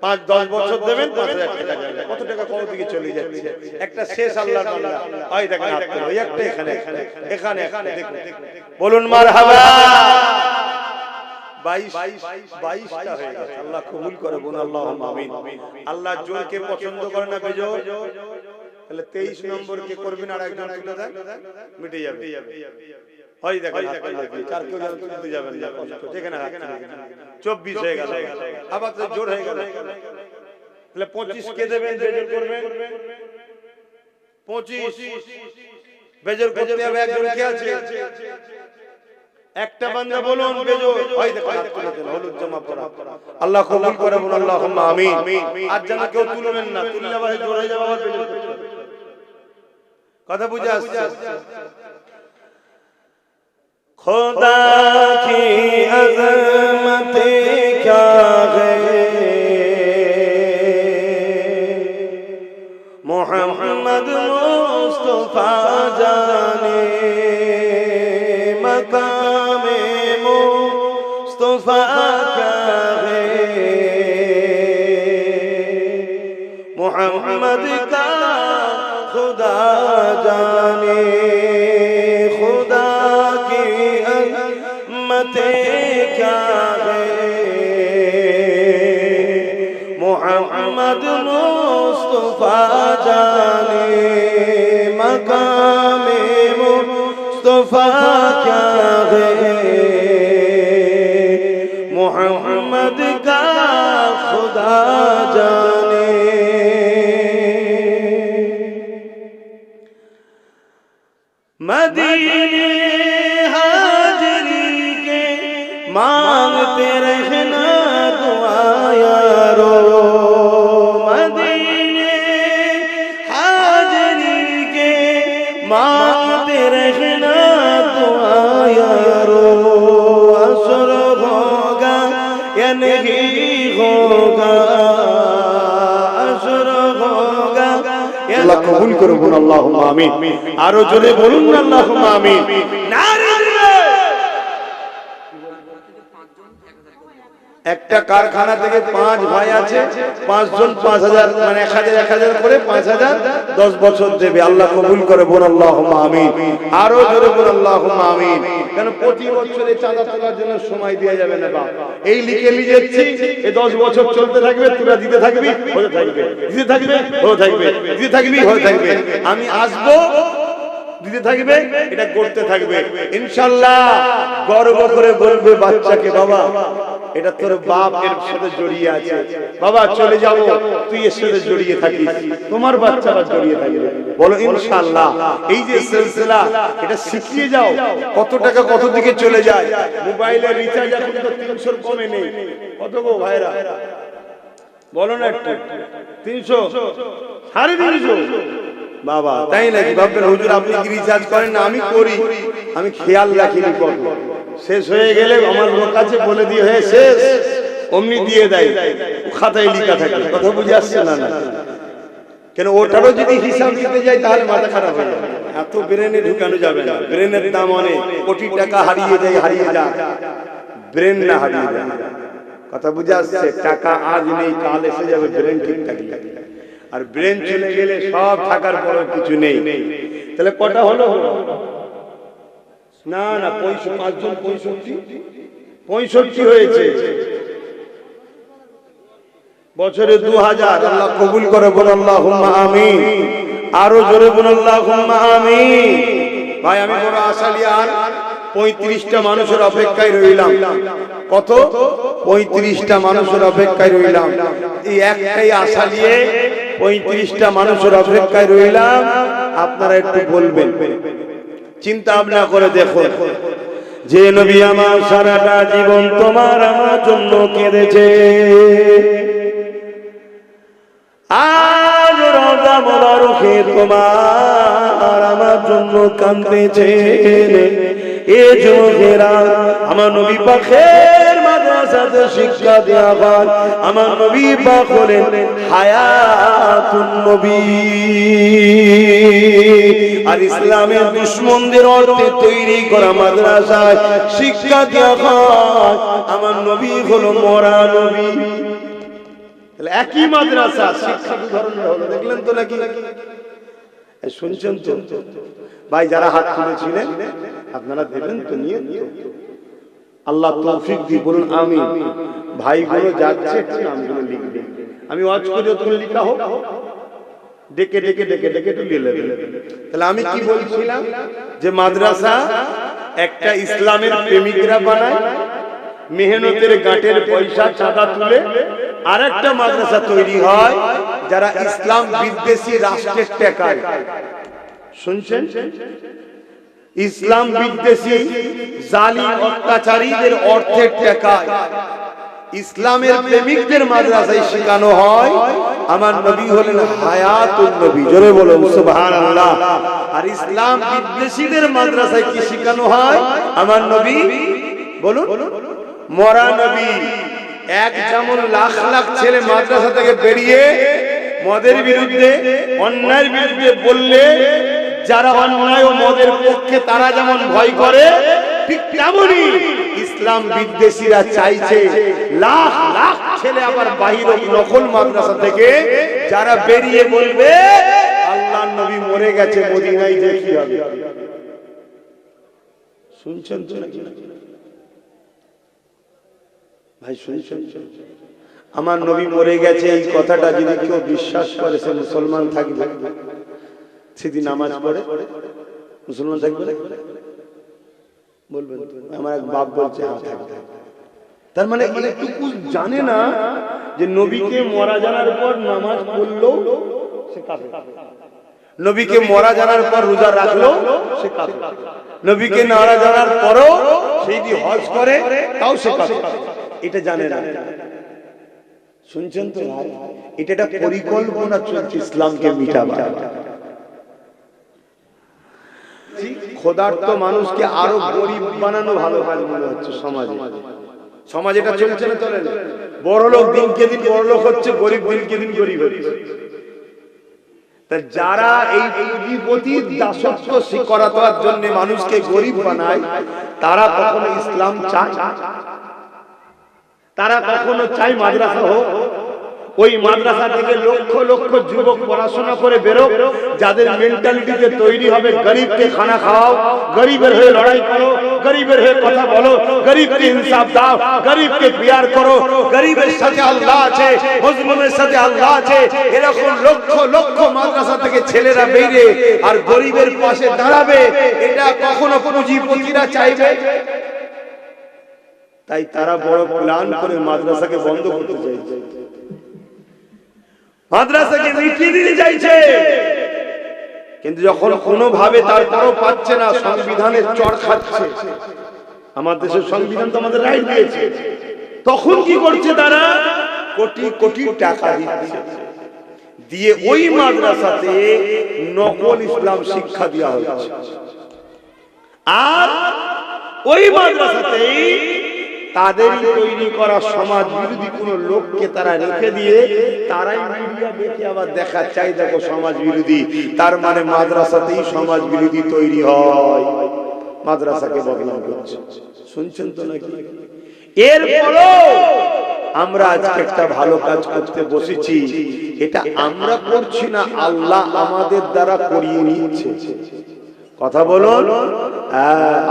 5-10 বছর দেবেন 5000 টাকা যাবে কত টাকা কোন দিকে চলে যাচ্ছে একটা শেষ আল্লাহর বান্দা ওই দেখেন হাত করে ওই একটা এখানে দেখুন বলুন মারহাবা 22টা হয়ে গেছে আল্লাহ কবুল করে বলুন আল্লাহুম্মা আমিন আল্লাহ জোরকে পছন্দ করে না বেজোর তাহলে 23 নম্বর কে করবেন আর একজন তুলে দেন মিটে যাবে ওই দেখেন চার কেউ তুলতে যাবেন না কষ্ট যেখানে হাত 24 হয়ে গেল আবার তো জোর হয়ে গেল তাহলে 25 কে দেবেন, বেজর করবেন 25 বেজর করতে হবে। একজন কে আছে? একটা বান্দা বলুন বেজর। ওই দেখো হাত তুলতে হলুদ জামা পরা। আল্লাহ কবুল করে বলুন আল্লাহুম্মা আমিন। আর যেন কেউ তুলবেন না, তুললে আবার জোর হয়ে যাবে, আবার বেজর করতে হবে। কথা বুঝে আসছে? खुदा की अज़मत क्या है, मोहम्मद मुस्तफा जाने मकामे मुस्तफा क्या है, मोहम्मद का खुदा जाने, खुदा की अज़मते क्या है, मोहम्मद मुस्तफा जाने मकामे मुस्तफा क्या है, मोहम्मद का खुदा जाने। मदीने हाजरी के मांगते रहना दुआ यारो, मदीने हाजरी के मांगते रहना दुआ यारो, असर होगा या नहीं होगा, असर होगा। আল্লাহ কবুল করে বলুন আল্লাহুম্মা আমিন। আরো জোরে বলুন আল্লাহুম্মা আমিন। নারে দিলে একটা কারখানা থেকে 5 ভাই আছে, 5 জন 5000 মানে 1000 করে 5000 10 বছর দেবে। আল্লাহ কবুল করে বলুন আল্লাহুম্মা আমিন। আরো জোরে বলুন আল্লাহুম্মা আমিন। কেন প্রতি বছরে চাঁদা তোলার জন্য সময় দেয়া যাবে না বাপ। এই লিখে লিখেছি, এই 10 বছর চলতে থাকবে, তোরা দিতে থাকবি, হতে থাকবে, দিতে থাকবে, হতে থাকবে, দিতে থাকবি, হতে থাকবে। আমি আসবো, দিতে থাকবে, এটা করতে থাকবে। ইনশাআল্লাহ গর্ব করে বলবে বাচ্চাকে, বাবা এটা তোর বাপ এর সাথে জড়িয়ে আছে, বাবা চলে যাব, তুই এর সাথে জড়িয়ে থাকিস, তোমার বাচ্চারা জড়িয়ে থাকবে। বলো ইনশাআল্লাহ। এই যে সিলসিলা, এটা শিখিয়ে যাও। কত টাকা কত দিকে চলে যায়। মোবাইলের রিচার্জ এখন তো 300 কমে নেই। কত গো ভাইরা বলো না একটু? 300, 350 বাবা, তাই নাকি? ভাববেন হুজুর আপনি কি রিচার্জ করেন না? আমি করি, আমি খেয়াল রাখিনি। কত শেষ হয়ে গেলে আমার লোক আছে বলে দিয়ে হয়ে শেষ, অমনি দিয়ে দেয়, খাতায় লেখা থাকে। কথা বুঝে আসছে না? না কেন, ওটারও যদি হিসাব দিতে যাই তাহলে মাথা খারাপ হয়ে যাবে। এত ব্রেনে ঢুকানো যাবে না। ব্রেনের দাম অনেক, কোটি টাকা হারিয়ে যায়, হারিয়ে যায়, ব্রেন না হারিয়ে যায়। কথা বুঝে আসছে? টাকা আজ নেই, কাল এসে যাবে, ব্রেন ঠিক থাকলে। আর ব্রেন চলে গেলে সব থাকার পরেও কিছু নেই। তাহলে কটা হলো? না না, 5 জন 65 হয়েছে। বছরে 2000। আল্লাহ কবুল করে বলুন আল্লাহুম্মা আমিন। আরো জোরে বলুন আল্লাহুম্মা আমিন। ভাই আমি বড় আশা নিয়ে আর 35টা মানুষের অপেক্ষায় রইলাম। কত? 35টা মানুষের অপেক্ষায় রইলাম। এই একটাই আশা নিয়ে 35টা মানুষের অপেক্ষায় রইলাম। আপনারা একটু বলবেন, চিন্তা ভাবনা করে দেখুন, যে নবী আমার সারাটা জীবন তোমার আমার জন্য কেঁদেছে, আজ রওজা মোবারকে তোমার আমার জন্য কাঁদতেছে। এ যুবকেরা, আমার নবী পাকের মাদ্রাসাতে শিক্ষা দেওয়া হয়। আমার নবী পাক হলেন হায়াতুন নবী। আর ইসলামের দুশমনদের অর্থে তৈরি করা মাদ্রাসায় শিক্ষা দেওয়া হয়। আমার নবী হলো মরা নবী। একই মাদ্রাসা, শিক্ষা দু ধরনের হলো। দেখলেন তো নাকি? শুনছেন তো ভাই? যারা হাত তুলেছিলেন আপনারা দেবেন তো, নিয়ে আল্লাহ তৌফিক দিয়ে বলুন আমিন। ভাইগুলো যাচ্ছে, নামগুলো লিখবে। আমি ওয়াজ করি, তুমি লিখা হোক, ডেকে ডেকে ডেকে ডেকে একটু লিখে নেবেন। তাহলে আমি কি বলছিলাম, যে মাদ্রাসা একটা ইসলামের প্রেমিকরা বানায়, মেহনতের গাঁটের পয়সা চাঁদা তুলে আরেকটা মাদ্রাসা তৈরি হয় যারা ইসলাম বিদ্বেষী রাষ্ট্রের টেকায়। শুনছেন? ইসলাম বিদ্বেষী জালিম অত্যাচারীদের অর্থের টেকায় ইসলামের প্রেমিকদের মাদ্রাসায় শেখানো হয় আমার নবী হলেন হায়াতুন নবী। জোরে বলুন সুবহানাল্লাহ। আর ইসলাম বিদ্বেষীদের মাদ্রাসায় কি শেখানো হয়? আমার নবী বলুন মরা নবী। এক যেমন লাখ লাখ ছেলে মাদ্রাসা থেকে বেরিয়ে মদের বিরুদ্ধে অন্যায়ের বিরুদ্ধে বললে যারা অন্যায় ও মদের পক্ষে তারা যেমন ভয় করে, ঠিক তেমনি ইসলাম বিদ্বেষীরা চাইছে লাখ লাখ ছেলে আবার বাহির নকল মাদ্রাসা থেকে যারা বেরিয়ে বলবে আল্লাহর নবী মরে গেছে মদিনায় যে কি হবে। শুনছেন তো নাকি ভাই? শুনছেন? আমার নবী মরে গেছে এই কথাটা যদি কেউ বিশ্বাস করে সে মুসলমান থাকবে? সেদিন নামাজ পড়ে মুসলমান থাকবে? বলবেন? আমার এক বাপ বলছে হ্যাঁ থাকবে। তার মানে এইটুকু জানে না যে নবীকে মরা জানার পর নামাজ পড়লো সে কাফের, নবীকে মরা জানার পর রোজা রাখলো সে কাফের, নবীকে মারা জানার পরও সেই যে হজ করে তাও সে কাফের। এটা জানে না। শুনছেন তো ভাই? এটা একটা পরিকল্পনা চলছে ইসলামকে মিটাবার। ক্ষুধার্ত মানুষকে আরো গরিব বানানো ভালো কাজ মনে হচ্ছে সমাজে। সমাজ এটা চলছে না? চলে না? বড় লোক দিনকে দিন বড় লোক হচ্ছে, গরিব দিনকে দিন গরিব হচ্ছে। তা যারা এই পুঁজিপতির দাসত্ব করার জন্য মানুষকে গরিব বানায় তারা কখনো ইসলাম চায়? তারা কখনো চায় মাদ্রাসা হোক? ওই মাদ্রাসা থেকে লক্ষ লক্ষ যুবক পড়াশোনা করে বেরো, যাদের মেন্টালিটিতে তৈরি হবে গরিবকে খানা খাওয়াও, গরিবের হয়ে লড়াই করো, গরিবের হয়ে কথা বলো, গরিবকে ইনসাফ দাও, গরিবকে প্যার করো, গরিবের সাথে আল্লাহ আছে, মুসলিমের সাথে আল্লাহ আছে। এরকম লক্ষ লক্ষ মাদ্রাসা থেকে ছেলেরা বেরিয়ে আর গরিবের পাশে দাঁড়াবে, এটা কখনো পুঁজিপতিরা চাইবে? তাই তারা বড় প্ল্যান করে মাদ্রাসাকে বন্ধ করতে চাইছে, মাদ্রাসাকে মিটিয়ে দিতে চাইছে। কিন্তু যখন কোনোভাবে তারপরও পাচ্ছে না, সংবিধানের চড় খাচ্ছে, আমার দেশের সংবিধান তো আমাদের রাইট দিয়েছে, তখন কি করছে তারা? কোটি কোটি টাকা দিচ্ছে, দিয়ে ওই মাদ্রাসাতে নকল ইসলাম শিক্ষা দেওয়া হচ্ছে। আর ওই মাদ্রাসাতেই তাদের তৈরি করা সমাজ বিরোধী কোন লোককে তারা রেখে দিয়ে তারাই মিডিয়া দেখে আবার দেখা চাই দেখো সমাজ বিরোধী, তার মানে মাদ্রাসাতেই সমাজ বিরোধী তৈরি হয়, মাদ্রাসাকে বদনাম করছে। শুনছেন তো নাকি? এরপরও আমরা আজকে একটা ভালো কাজ করতে বসেছি, এটা আমরা করছি না, আল্লাহ আমাদের দ্বারা করিয়ে নিচ্ছে। কথা বলুন,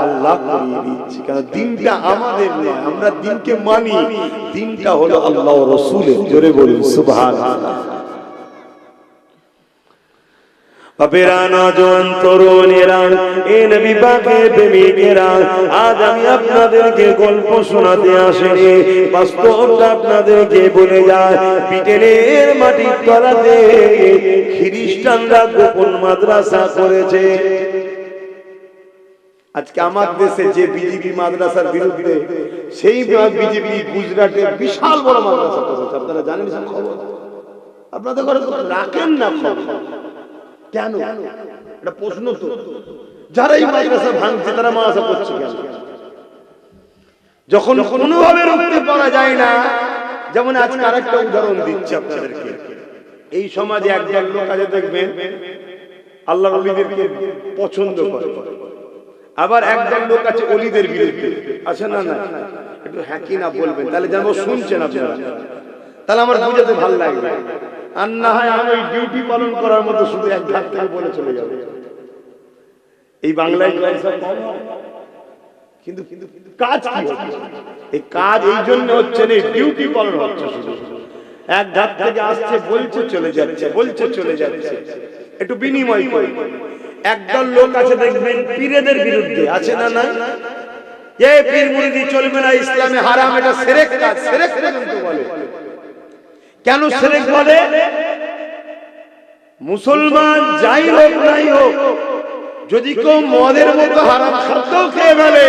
আল্লাহ করিয়ে দিচ্ছে। কেন? দিনটা আমাদের নয়, আমরা দিনকে মানি, দিনটা হলো আল্লাহ ও রাসূলের। জোরে বলুন সুবহানাল্লাহ। বাপেরা, নওজোয়ান তরুণেরা, এ নবী পাকের প্রেমিকেরা, আজ আমি আপনাদেরকে গল্প শোনাতে আসিনি, বাস্তবটা আপনাদেরকে বলে যায়। ব্রিটেনের মাটির তলাতে খ্রিস্টানরা গোপন মাদ্রাসা করেছে। আজকে আমার দেশে যে বিজেপি মাদ্রাসার বিরুদ্ধে, সেই বিজেপি গুজরাটে বিশাল বড় মাদ্রাসা করেছে। আপনারা জানেন খবর? আপনাদের ঘরে রাখেন না খবর? কেন? এটা প্রশ্ন তো। যারা এই মাদ্রাসা ভাঙছে তারা মাদ্রাসা করছে কেন? যখন কোনোভাবে রুখতে পারা যায় না। যেমন আজকে আরেকটা উদাহরণ দিচ্ছি আপনাদেরকে। এই সমাজে একজন লোক আছে দেখবেন আল্লাহর ওলিদেরকে পছন্দ করে, আবার একজন লোক আছে ওলিদের বিরুদ্ধে। আছে না? না একটু হ্যাঁ কি না বলবেন, তাহলে জানবো শুনছেন আপনারা, তাহলে আমার বুঝাতে ভালো লাগবে। আর না হয় আমি ওই ডিউটি পালন করার মতো শুধু এক ধাপ থেকে বলে চলে যাবে। এই বাংলায় কিন্তু কাজ কি হচ্ছে? এই কাজ এই জন্য হচ্ছে না, ডিউটি পালন হচ্ছে, শুধু এক ধাপ থেকে আসছে, বলছে চলে যাচ্ছে, বলছে চলে যাচ্ছে, একটু বিনিময় করে। একদল লোক আছে দেখবেন পীরেদের বিরুদ্ধে। আছে না? না এই পীর মুরিদি চলবে না, ইসলামে হারাম, এটা শিরক কাজ, শিরক পর্যন্ত বলে। কেন শিরক বলে? মুসলমান যাই হোক নাই হোক, যদি কেউ মদের মতো হারাম খাদ্য খেয়ে ফেলে,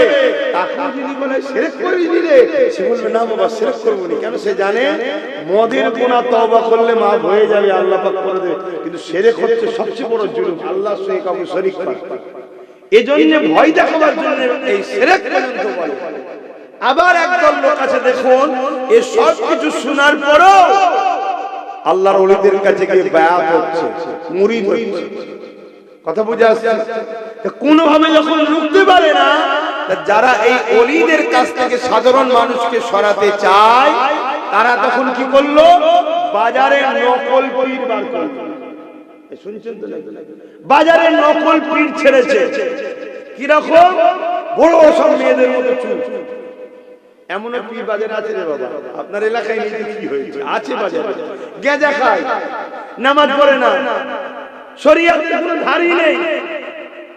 তাকে যদি বলে শিরক করিস রে, সে বলবে না বাবা শিরক করবো না। কেন? সে জানে মদের গুনাহ তওবা করলে মাফ হয়ে যাবে, আল্লাহ পাক করে দেবে। কিন্তু শিরক হচ্ছে সবচেয়ে বড় জুলুম, আল্লাহর সঙ্গে কাউকে শরীক করা। এজন্য ভয় দেখাবার জন্য এই শিরক পর্যন্ত বলে। আবার একদল লোক আছে দেখুন, এই সব কিছু শোনার পরও আল্লাহর ওলিদের কাছে গিয়ে বায়াত হচ্ছে, মুরিদ হচ্ছে। কথা বুঝে আসছে? কোনোভাবে যখন রুখতে পারে না, যারা এই ওলিদের কাছ থেকে সাধারণ মানুষকে সরাতে চায়, তারা তখন কি করলো? বাজারে নকল পীর বার করলো। শুনছেন তো? বাজারে নকল পীর ছেড়েছে। কিরকম? বড় সব মেয়েদের মতো চুল। এমন পীর বাজারে আছে রে বাবা, আপনার এলাকায় নিজে কি হয়েছে? আছে বাজারে। গেঁজা খায়, নামাজ পড়ে না, শরীয়তের কোনো ধারই নেই।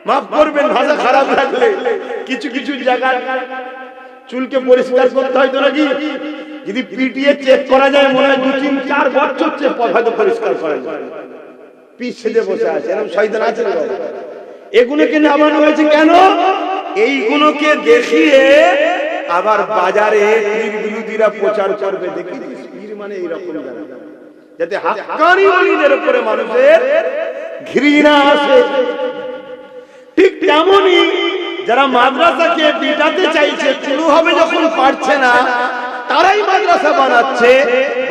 মাফ করবেন ভাষা খারাপ লাগলে, কিছু কিছু জায়গায় চুলকে পরিষ্কার করতে হয় তো নাকি? যদি পিটিয়ে চেক করা যায়, মনে হয় 2-3-4 বছর হয়তো পরিষ্কার করা যায়। পিছ সেজে বসে আছে, এরকম শয়তান আছে রে বাবা। এগুলোকে নামানো হয়েছে কেন? এইগুলোকে দেখিয়ে আবার বাজারে পীর বিরোধীরা প্রচার করবে। দেখি পীর মানে এইরকম, যাতে হাক্কানি ওলিদের উপরে মানুষের ঘৃণা আসে। ঠিক তেমনই যারা মাদ্রাসাকে পিটাতে চাইছে, কোনোভাবে যখন পারছে না, তারাই মাদ্রাসা বানাচ্ছে,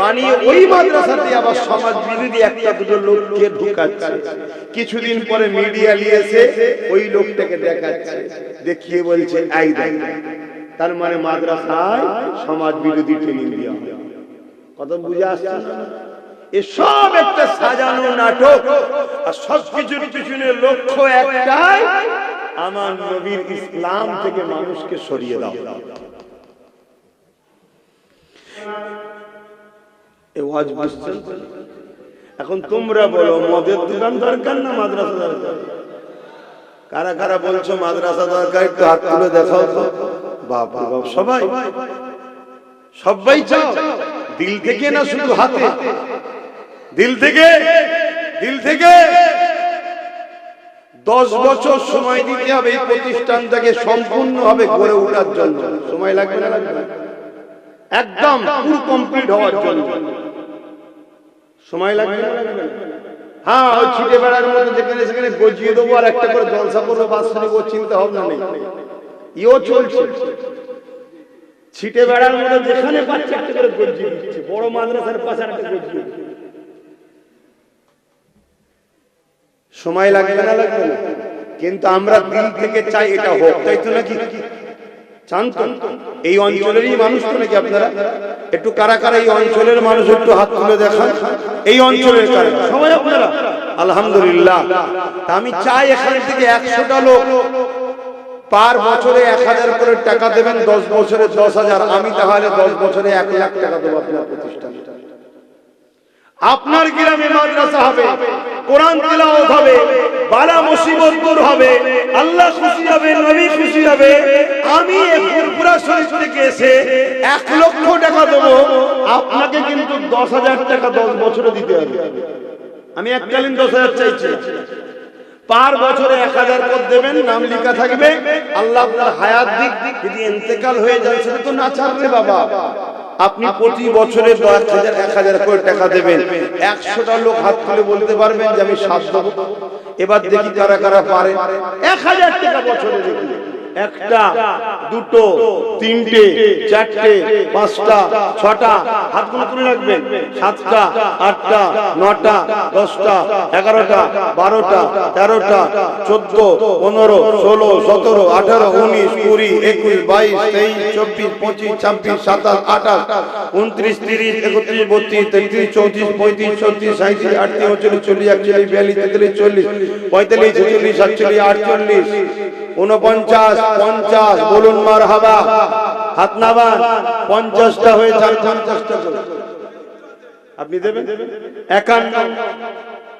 বানিয়ে ওই মাদ্রাসাতে আবার সমাজ বিরোধী একটা দুটো লোককে ঢুকাচ্ছে। কিছুদিন পরে মিডিয়া নিয়েছে ওই লোকটাকে দেখাচ্ছে, দেখিয়ে বলছে এই দেখ, তার মানে মাদ্রাসায় সমাজ বিরোধী ট্রেনিং দেওয়া হয়। কথা বুঝে আসছে? এসব একটা সাজানো নাটক, আর সবকিছুর পিছনে লক্ষ্য একটাই, আমার নবীর ইসলাম থেকে মানুষকে সরিয়ে দাও। এখন তোমরা বলো, মদের দোকান দরকার না মাদ্রাসা দরকার? কারা কারা বলছো মাদ্রাসা দরকার? একটু হাত তুলে দেখাও তো। বাপ রে বাপ, সবাই চাও দিল থেকে, না শুধু হাতে? দিল থেকে। 10 বছর সময় দিতে হবে এই প্রতিষ্ঠানটাকে সম্পূর্ণভাবে গড়ে ওঠার জন্য। সময় লাগবে না? লাগবে না? একদম পুরো কমপ্লিট হওয়ার জন্য সময় লাগবে না? লাগবে না? হ্যাঁ, ওই ছিটে বেড়ার মতো যেখানে সেখানে গজিয়ে দেবো আর একটা করে জলসা করবো, বাস নেবো, চিন্তা ভাবনা নেই। ইও চলছে। ছিটে বেড়ার মতো যেখানে পাচ্ছে একটা করে গজিয়ে দিচ্ছে। বড় মাদ্রাসার পাশে একটা গজিয়ে দিচ্ছে। সময় লাগবে না? লাগবে না? কিন্তু আমরা দিল থেকে চাই এটা হোক, তাই তো নাকি? চান তো? এই অঞ্চলেরই মানুষ তো নাকি আপনারা? একটু কারা কারা এই অঞ্চলের মানুষ একটু হাত তুলে দেখান। এই অঞ্চলের কারা সবাই আপনারা? আলহামদুলিল্লাহ। আমি চাই এখান থেকে 100টা লোক পার বছরে 1000 করে টাকা দেবেন, 10 বছরে 10,000। আমি তাহলে 10 বছরে 1 লাখ টাকা দেবো আপনার প্রতিষ্ঠানে। আপনার গ্রামে মাদ্রাসা হবে, কোরআন তেলাওয়াত হবে, বালা মুসিবত দূর হবে, আল্লাহ খুশি হবে, নবী খুশি হবে। আমি ফুরফুরা শরীফ থেকে এসে 1 লক্ষ টাকা দেবো, আপনাকে কিন্তু 10,000 টাকা 10 বছরে দিতে হবে। আমি এককালীন 10,000 চাইছি। পার বছরে 1000 করে দেবেন, নাম লেখা থাকবে, আল্লাহ আপনার হায়াত দিক। যদি ইন্তেকাল হয়ে যায় সেটা তো না ছাড়বে বাবা। আপনি প্রতি বছরে 1000 করে টাকা দেবেন। 100টা লোক হাত তুলে বলতে পারবেন যে আমি 7 দেব। এবার দেখি কারা কারা পারে। 1000 টাকা বছরে দেখি। 1টা, 2টো, 3টে, 4টে, 5টা, 6টা হাতগুলো তুলে রাখবেন। 7টা, 8টা, 9টা, 10টা, 11টা, 12টা, 13টা, 14, 15, 16, 17, 18, 19, 20, 21, 22, 23, 24, 25, 26, 27, 28, 29, 30, 31, 32, 33, 34, 35, 36, 37, 38, 39, 40, 41, 42, 43, 40, 45, 46, 47, 48, 49, 50। বলুন মারহাবা। হাত নামান। 50টা হয়ে যান, 50টা করে আপনি দেবেন। 51,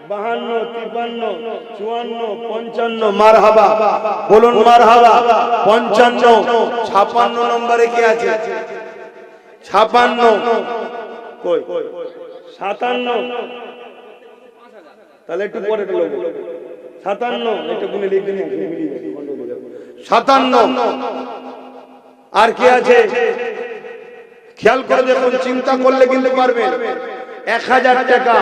52, 53, 54, 55। মারহাবা। বলুন মারহাবা। 55, 56 নম্বরে কে আছে? 56 কই? 57, তাহলে একটু পরে 57, এটা গুনে লিখে নিন, 57। আর কি আছে খেয়াল করে দেখুন, চিন্তা করলে কিন্তু পারবেন। 1000 টাকা,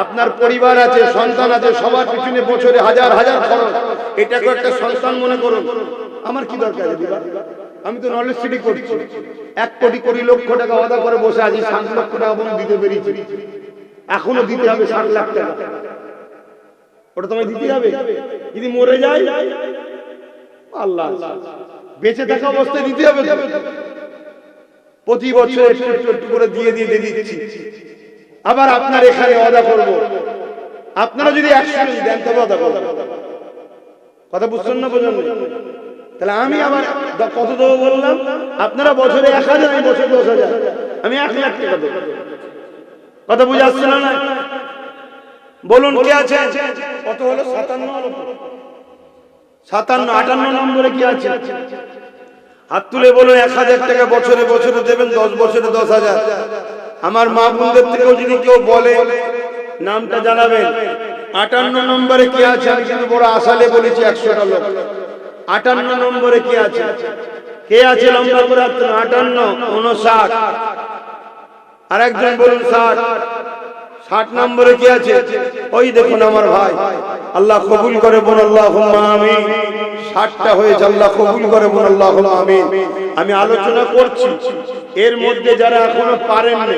আপনার পরিবার আছে, সন্তান আছে, সবার পিছনে বছরে হাজার হাজার খরচ, এটাকে একটা সন্তান মনে করুন। আমার কি দরকার দিবা, আমি তো নলেজ সিটি করছি, 1 কোটি কোটি লক্ষ টাকা ওয়াদা করে বসে আছি, 7 লক্ষ টাকা বলে দিতে পেরেছি, এখনো দিতে হবে 7 লাখ টাকা। ওটা তোমায় দিতে হবে, যদি মরে যায় আল্লাহ, বেঁচে থাকা অবস্থায় দিতে হবে। প্রতি বছর একটু একটু করে দিয়ে দিচ্ছি। আবার আপনার এখানে ওয়াদা করব, আপনারা যদি 100 দেন তবে ওয়াদা করব। কথা বুঝছেন না? বোঝেন? তাহলে আমি আবার কত দেবো বললাম, আপনারা বছরে 1000, আমি বছরে 10,000, আমি 1 লাখ টাকা দেবো। কথা বুঝে আসছে না? বলুন কি আছে? কত হলো? 57, 58 নম্বরে কি আছে? হাত তুলে বলুন 1000 টাকা বছরে বছরে দেবেন, 10 বছরে 10,000। আমার মা বোনদের থেকেও যদি কেউ বলে নামটা জানাবেন। 58 নম্বরে কি আছে? আমি কিন্তু বড় আশালে বলেছি 100টা লোক। 58 নম্বরে কি আছে? কে আছে লম্বা করে? 58, 59, আর একজন বলুন 60। 60 নম্বরে কি আছে? ওই দেখুন আমার ভাই, আল্লাহ কবুল করে বল আল্লাহুম্মা আমিন। 60টা হয়েছে, আল্লাহ কবুল করে বল আল্লাহুম্মা আমিন। আমি আলোচনা করছি, এর মধ্যে যারা এখনো পারেন না,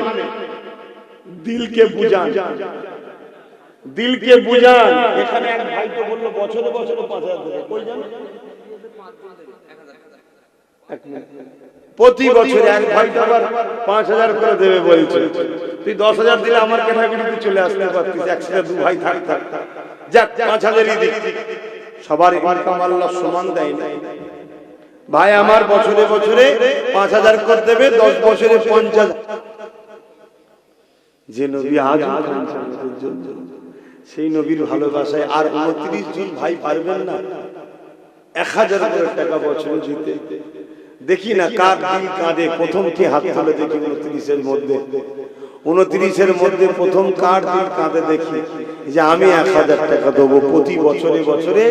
দিলকে বুঝান, দিলকে বুঝান। এখানে এক ভাই তো বললো বছরে বছরে 5,000 দেবে, কই জান? প্রতি বছরে এক ভাই তো আবার 5,000 করে দেবে বলছে। তুই 10,000 দিলে আমার ক্যাটাগরিতে চলে আসতে পারতিস, একসাথে 2 ভাই থাক। যাক, 5,000ই দিক। সবার ইনকাম আল্লাহ সমান দেয় না ভাই। আমার বছরে বছরে 5,000 করে দেবে, 10 বছরে 50,000। যে নবী আজ সেই নবীর ভালোবাসায় আর 29 জন ভাই পারবেন না 1000 করে টাকা বছরে দিতে? দেখি না কার দিল কাঁদে, প্রথম কি হাত তুলে দেখি 29-এর মধ্যে। 29-এর মধ্যে প্রথম কার দিল কাঁদে দেখি, যে আমি 1000 টাকা দেবো, প্রতি বছরে বছরে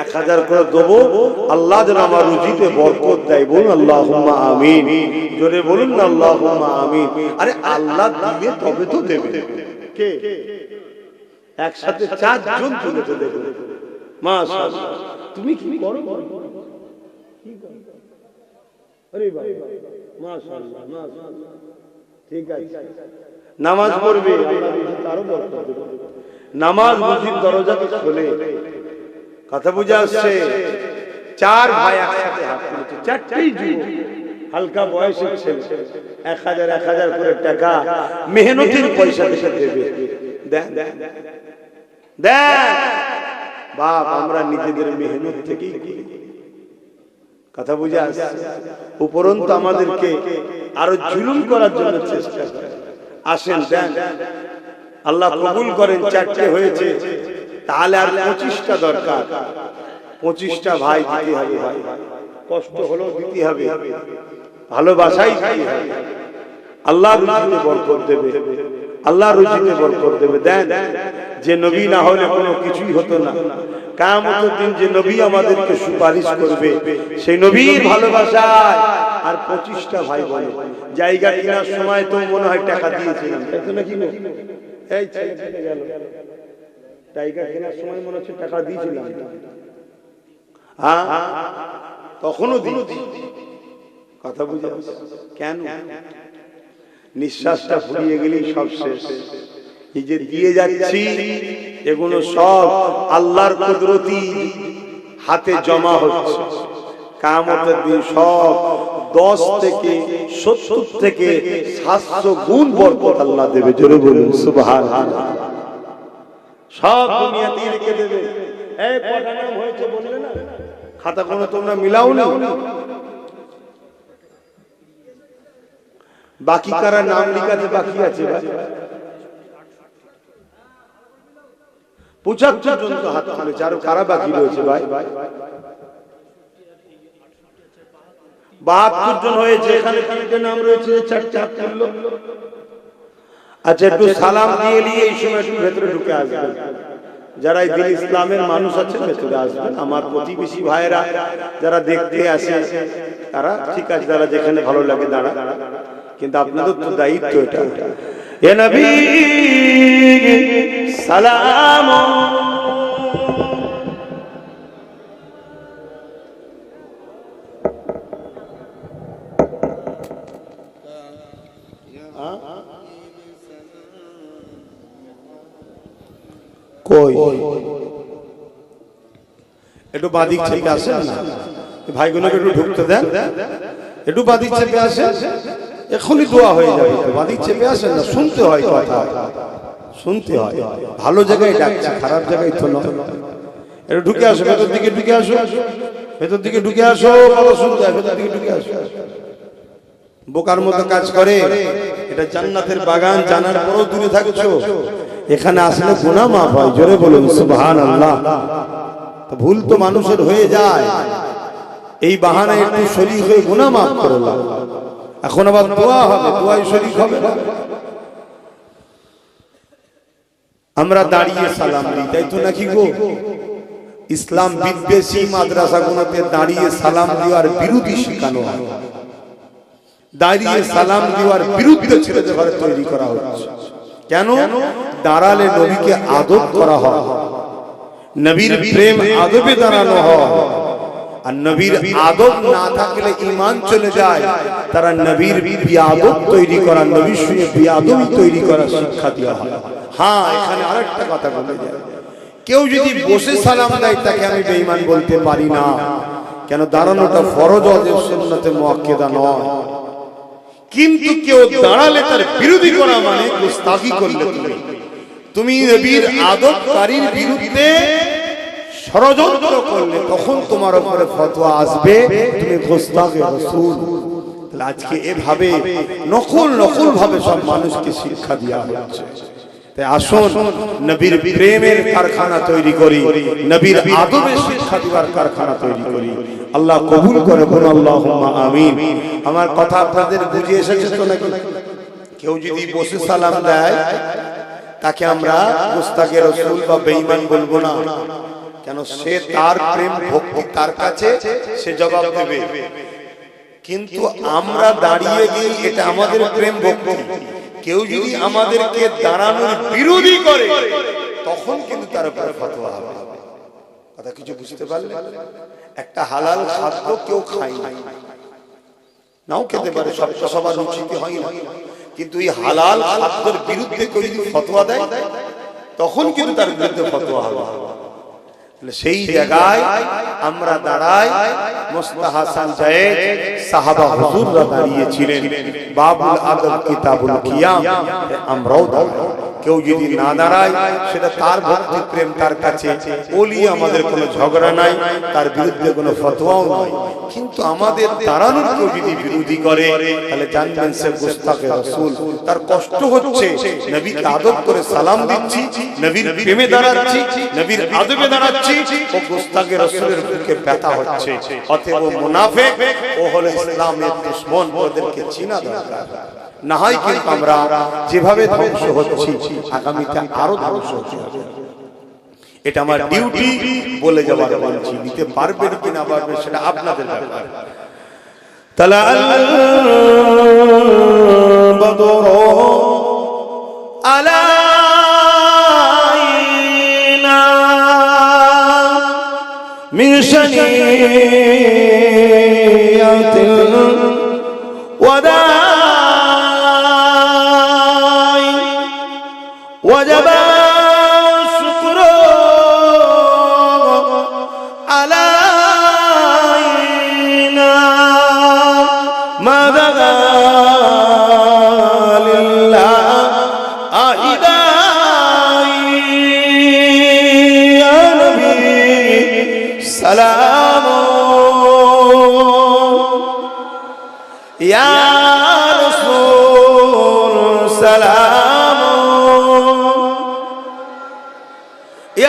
1000 করে দেবো, আল্লাহ যেন আমার রুজিতে বরকত দেয়। বলুন আল্লাহুম্মা আমিন, জোরে বলুন না আল্লাহুম্মা আমিন। আরে আল্লাহ দিলে তবে তো দেবে। কে? একসাথে 4 জন তুলে তো দেবে। মাশাআল্লাহ, তুমি কি করো? আরে বাবা, মাশাআল্লাহ, মাশাআল্লাহ, ঠিক আছে। নামাজ পড়বে, আল্লাহ রুজিতে আরো বরকত দেবে। নামাজ রুজির দরজাকে খোলে। কথা বুঝে আসছে? 4 ভাই একসাথে হাত তুলেছে, 4টেই যুবক, হালকা বয়সের ছেলে। 1000 করে টাকা মেহনতের পয়সা থেকে দেবে। দেন দেন বাপ, আমরা নিজেদের মেহনত থেকেই করি। কথা বুঝে আসছে? উপরন্তু আমাদেরকে আরো জুলুম করার জন্য চেষ্টা করে। আসেন দেন, আল্লাহ কবুল করেন। 4টে হয়েছে, তাহলে আর 25টা দরকার। 25টা ভাই দিতে হবে। ভাই কষ্ট হলো দিতে হবে, ভালোবাসাই দিতে হবে। আল্লাহ রুজিতে বরকত দেবে, আল্লাহ রুজিতে বরকত দেবে। দেন, যে নবী না হলে কোনো কিছুই হতো না। কিয়ামতের দিন যে নবী আমাদেরকে সুপারিশ করবে, সেই নবীর ভালোবাসায়। আর 25টা ভাই বলে, জায়গা কেনার সময় তো মনে হয় টাকা দিয়েছিলাম, তাই তো নাকি? এই ছেলে কেটে গেল, জায়গা কেনার সময় মনে হচ্ছে টাকা দিয়েছিলাম। হ্যাঁ, তখনও দিয়েছি। কথা বুঝে? কেন? নিঃশ্বাসটা ফুরিয়ে গেলেই সব শেষ। এই যে দিয়ে যাচ্ছি, এগুলো সব আল্লাহর কুদরতি হাতে জমা হচ্ছে। কিয়ামতের দিন সব 10 থেকে 70 থেকে 700 গুণ বরকত আল্লাহ দেবে। জোরে বলুন সুবহানাল্লাহ। সব দুনিয়াতে রেখে দেবে। এই কটা নাম হয়েছে বললে না? খাতা কোনো তোমরা মিলাও না। বাকি কারা নাম লিখাতে বাকি আছে? ভাই 75 জন তো হাত তুলেছে, আর কারা বাকি রয়েছে? ভাই 72 জন হয়েছে। এখানে 3টে নাম রয়েছে, 4টে হাত তুললো। আচ্ছা, একটু সালাম দিয়ে নিয়ে এই সময় একটু ভেতরে ঢুকে আসবেন। যারা এই দিন ইসলামের মানুষ আছেন ভেতরে আসবেন। আমার প্রতিবেশী ভাইয়েরা যারা দেখতে আসে তারা ঠিক আছে, যারা যেখানে ভালো লাগে দাঁড়া, কিন্তু আপনাদের তো দায়িত্ব এটা। এ নবী সালাম। কই একটু বাদিক থেকে আসেন না, ভাইগুলোকে একটু ঢুকতে দেন, একটু বাদিক চেপে আসেন, এখনই দোয়া হয়ে যাবে। বাদিক চেপে আসেন না, শুনতে হয় কথা, শুনতে হয়। ভালো জায়গায় ডাকছে, খারাপ জায়গায় তো নয়। একটু ঢুকে আসো, ভেতর দিকে ঢুকে আসো, ভেতর দিকে ঢুকে আসো, কথা শুনতে হয়, ভেতর দিকে ঢুকে আসো। বোকার মতো কাজ করে, এটা জান্নাতের বাগান, জানার পরও দূরে থাকছো। এখানে আসলে গুনাহ মাফ হয়, জোরে বলুন সুবহানাল্লাহ। তো ভুল তো মানুষের হয়ে যায়, এই বাহানায় একটু শরীক হয়ে গুনাহ মাফ করলাম। এখন আবার দোয়া হবে, দোয়ায় শরীক হবে। আমরা দাঁড়িয়ে সালাম দিই, তাই তো নাকি গো? ইসলাম বিদ্বেষী মাদ্রাসাগুলোতে দাঁড়িয়ে সালাম দেওয়ার বিরোধী শেখানো হয়, দাঁড়িয়ে সালাম দেওয়ার বিরুদ্ধে ছেলেদের ঘরে তৈরি করা হচ্ছে। কেন? দাঁড়ালে নবীকে আদব করা হয়, নবীর প্রেম আদবে দাঁড়ানো হয়। আর নবীর আদব না থাকলে ঈমান চলে যায়। তারা নবীর বিয়াদব তৈরি করা, নবীর সঙ্গে বিয়াদবি তৈরি করা শিক্ষা দেওয়া হয়। হ্যাঁ, এখানে আরেকটা কথা বলে যায়, কেউ যদি বসে সালাম দেয় তাকে আমি বেঈমান বলতে পারি না। কেন? দাঁড়ানোটা ফরজ, ওয়াজিব, সুন্নতে মুআক্কাদা নয়। কিন্তু কেউ দাঁড়ালে তার বিরোধী করা মানে গুস্তাখি করলে তুমি নবীর আদবকারীর বিরুদ্ধে ষড়যন্ত্র করলে তখন তোমার উপরে ফতোয়া আসবে, তুমি গুস্তাখে রাসূল। তাহলে আজকে এভাবে নকল ভাবে সব মানুষকে শিক্ষা দেওয়া হচ্ছে। তাই আসুন নবীর প্রেমের কারখানা তৈরি করি, নবীর আদবের শিক্ষা দেওয়ার কারখানা তৈরি করি। আল্লাহ কবুল করে, বলুন আল্লাহুম্মা আমিন। আমার কথা আপনাদের বুঝে এসেছে তো নাকি? কেউ যদি বসে সালাম দেয় তাকে আমরা গুস্তাখে রাসূল বা বেঈমান বলবো না। কেন? সে তার প্রেম ভক্তি তার কাছে, সে জবাব দেবে। কিন্তু আমরা দাঁড়িয়ে গিয়ে এটা আমাদের প্রেম ভক্তি। কেউ যদি আমাদেরকে দাঁড়ানোর বিরোধী করে তখন কিন্তু তার উপরে ফতোয়া হবে। কথা কিছু বুঝতে পারলে? একটা হালাল খাদ্য কেউ খায় না, নাও খেতে পারে, সবার রুচিতে হয় না, কিন্তু এই হালাল খাদ্যের বিরুদ্ধে কেউ যদি ফতোয়া দেয় তখন কিন্তু তার বিরুদ্ধে ফতোয়া হবে। সেই জায়গায় আমরা দাঁড়াই, মুস্তাহ হাসান জায়েদ সাহাবা হুজুররা দাঁড়িয়েছিলেন, বাবুল আদব কিতাবুল কিয়াম আমরাও দাঁড়াই। কেউ যদি না দাঁড়ায় সেটা তার ভক্তি প্রেম তার কাছে ওলি, আমাদের কোনো ঝগড়া নাই, তার বিরুদ্ধে কোনো ফতোয়াও নাই। কিন্তু আমাদের দাঁড়ানোর কেউ যদি বিরোধী করে তাহলে জানবেন সে গুস্তাখে রাসূল। তার কষ্ট হচ্ছে, নবীকে আদব করে সালাম দিচ্ছি, নবীর প্রেমে দাঁড়াচ্ছি, নবীর আদবে দাঁড়াচ্ছি, ও গুস্তাখে রাসূলের বুকে ব্যথা হচ্ছে। অতএব ও মুনাফিক, ও হলো ইসলামের দুশমন, ওদেরকে চিনা দরকার। না হয় কিন্তু আমরা যেভাবে ধ্বংস হচ্ছি আগামীতে আরো ধ্বংস হচ্ছে। এটা আমার ডিউটি বলে যাওয়ার বলছি, নিতে পারবেন কিনা পারবেন সেটা আপনাদের ব্যাপার। তালা বদর আলাইনা মিন শানিয়াতিল ওয়াদা وجب الشكر علينا ما بدا لله أهداي يا نبي سلام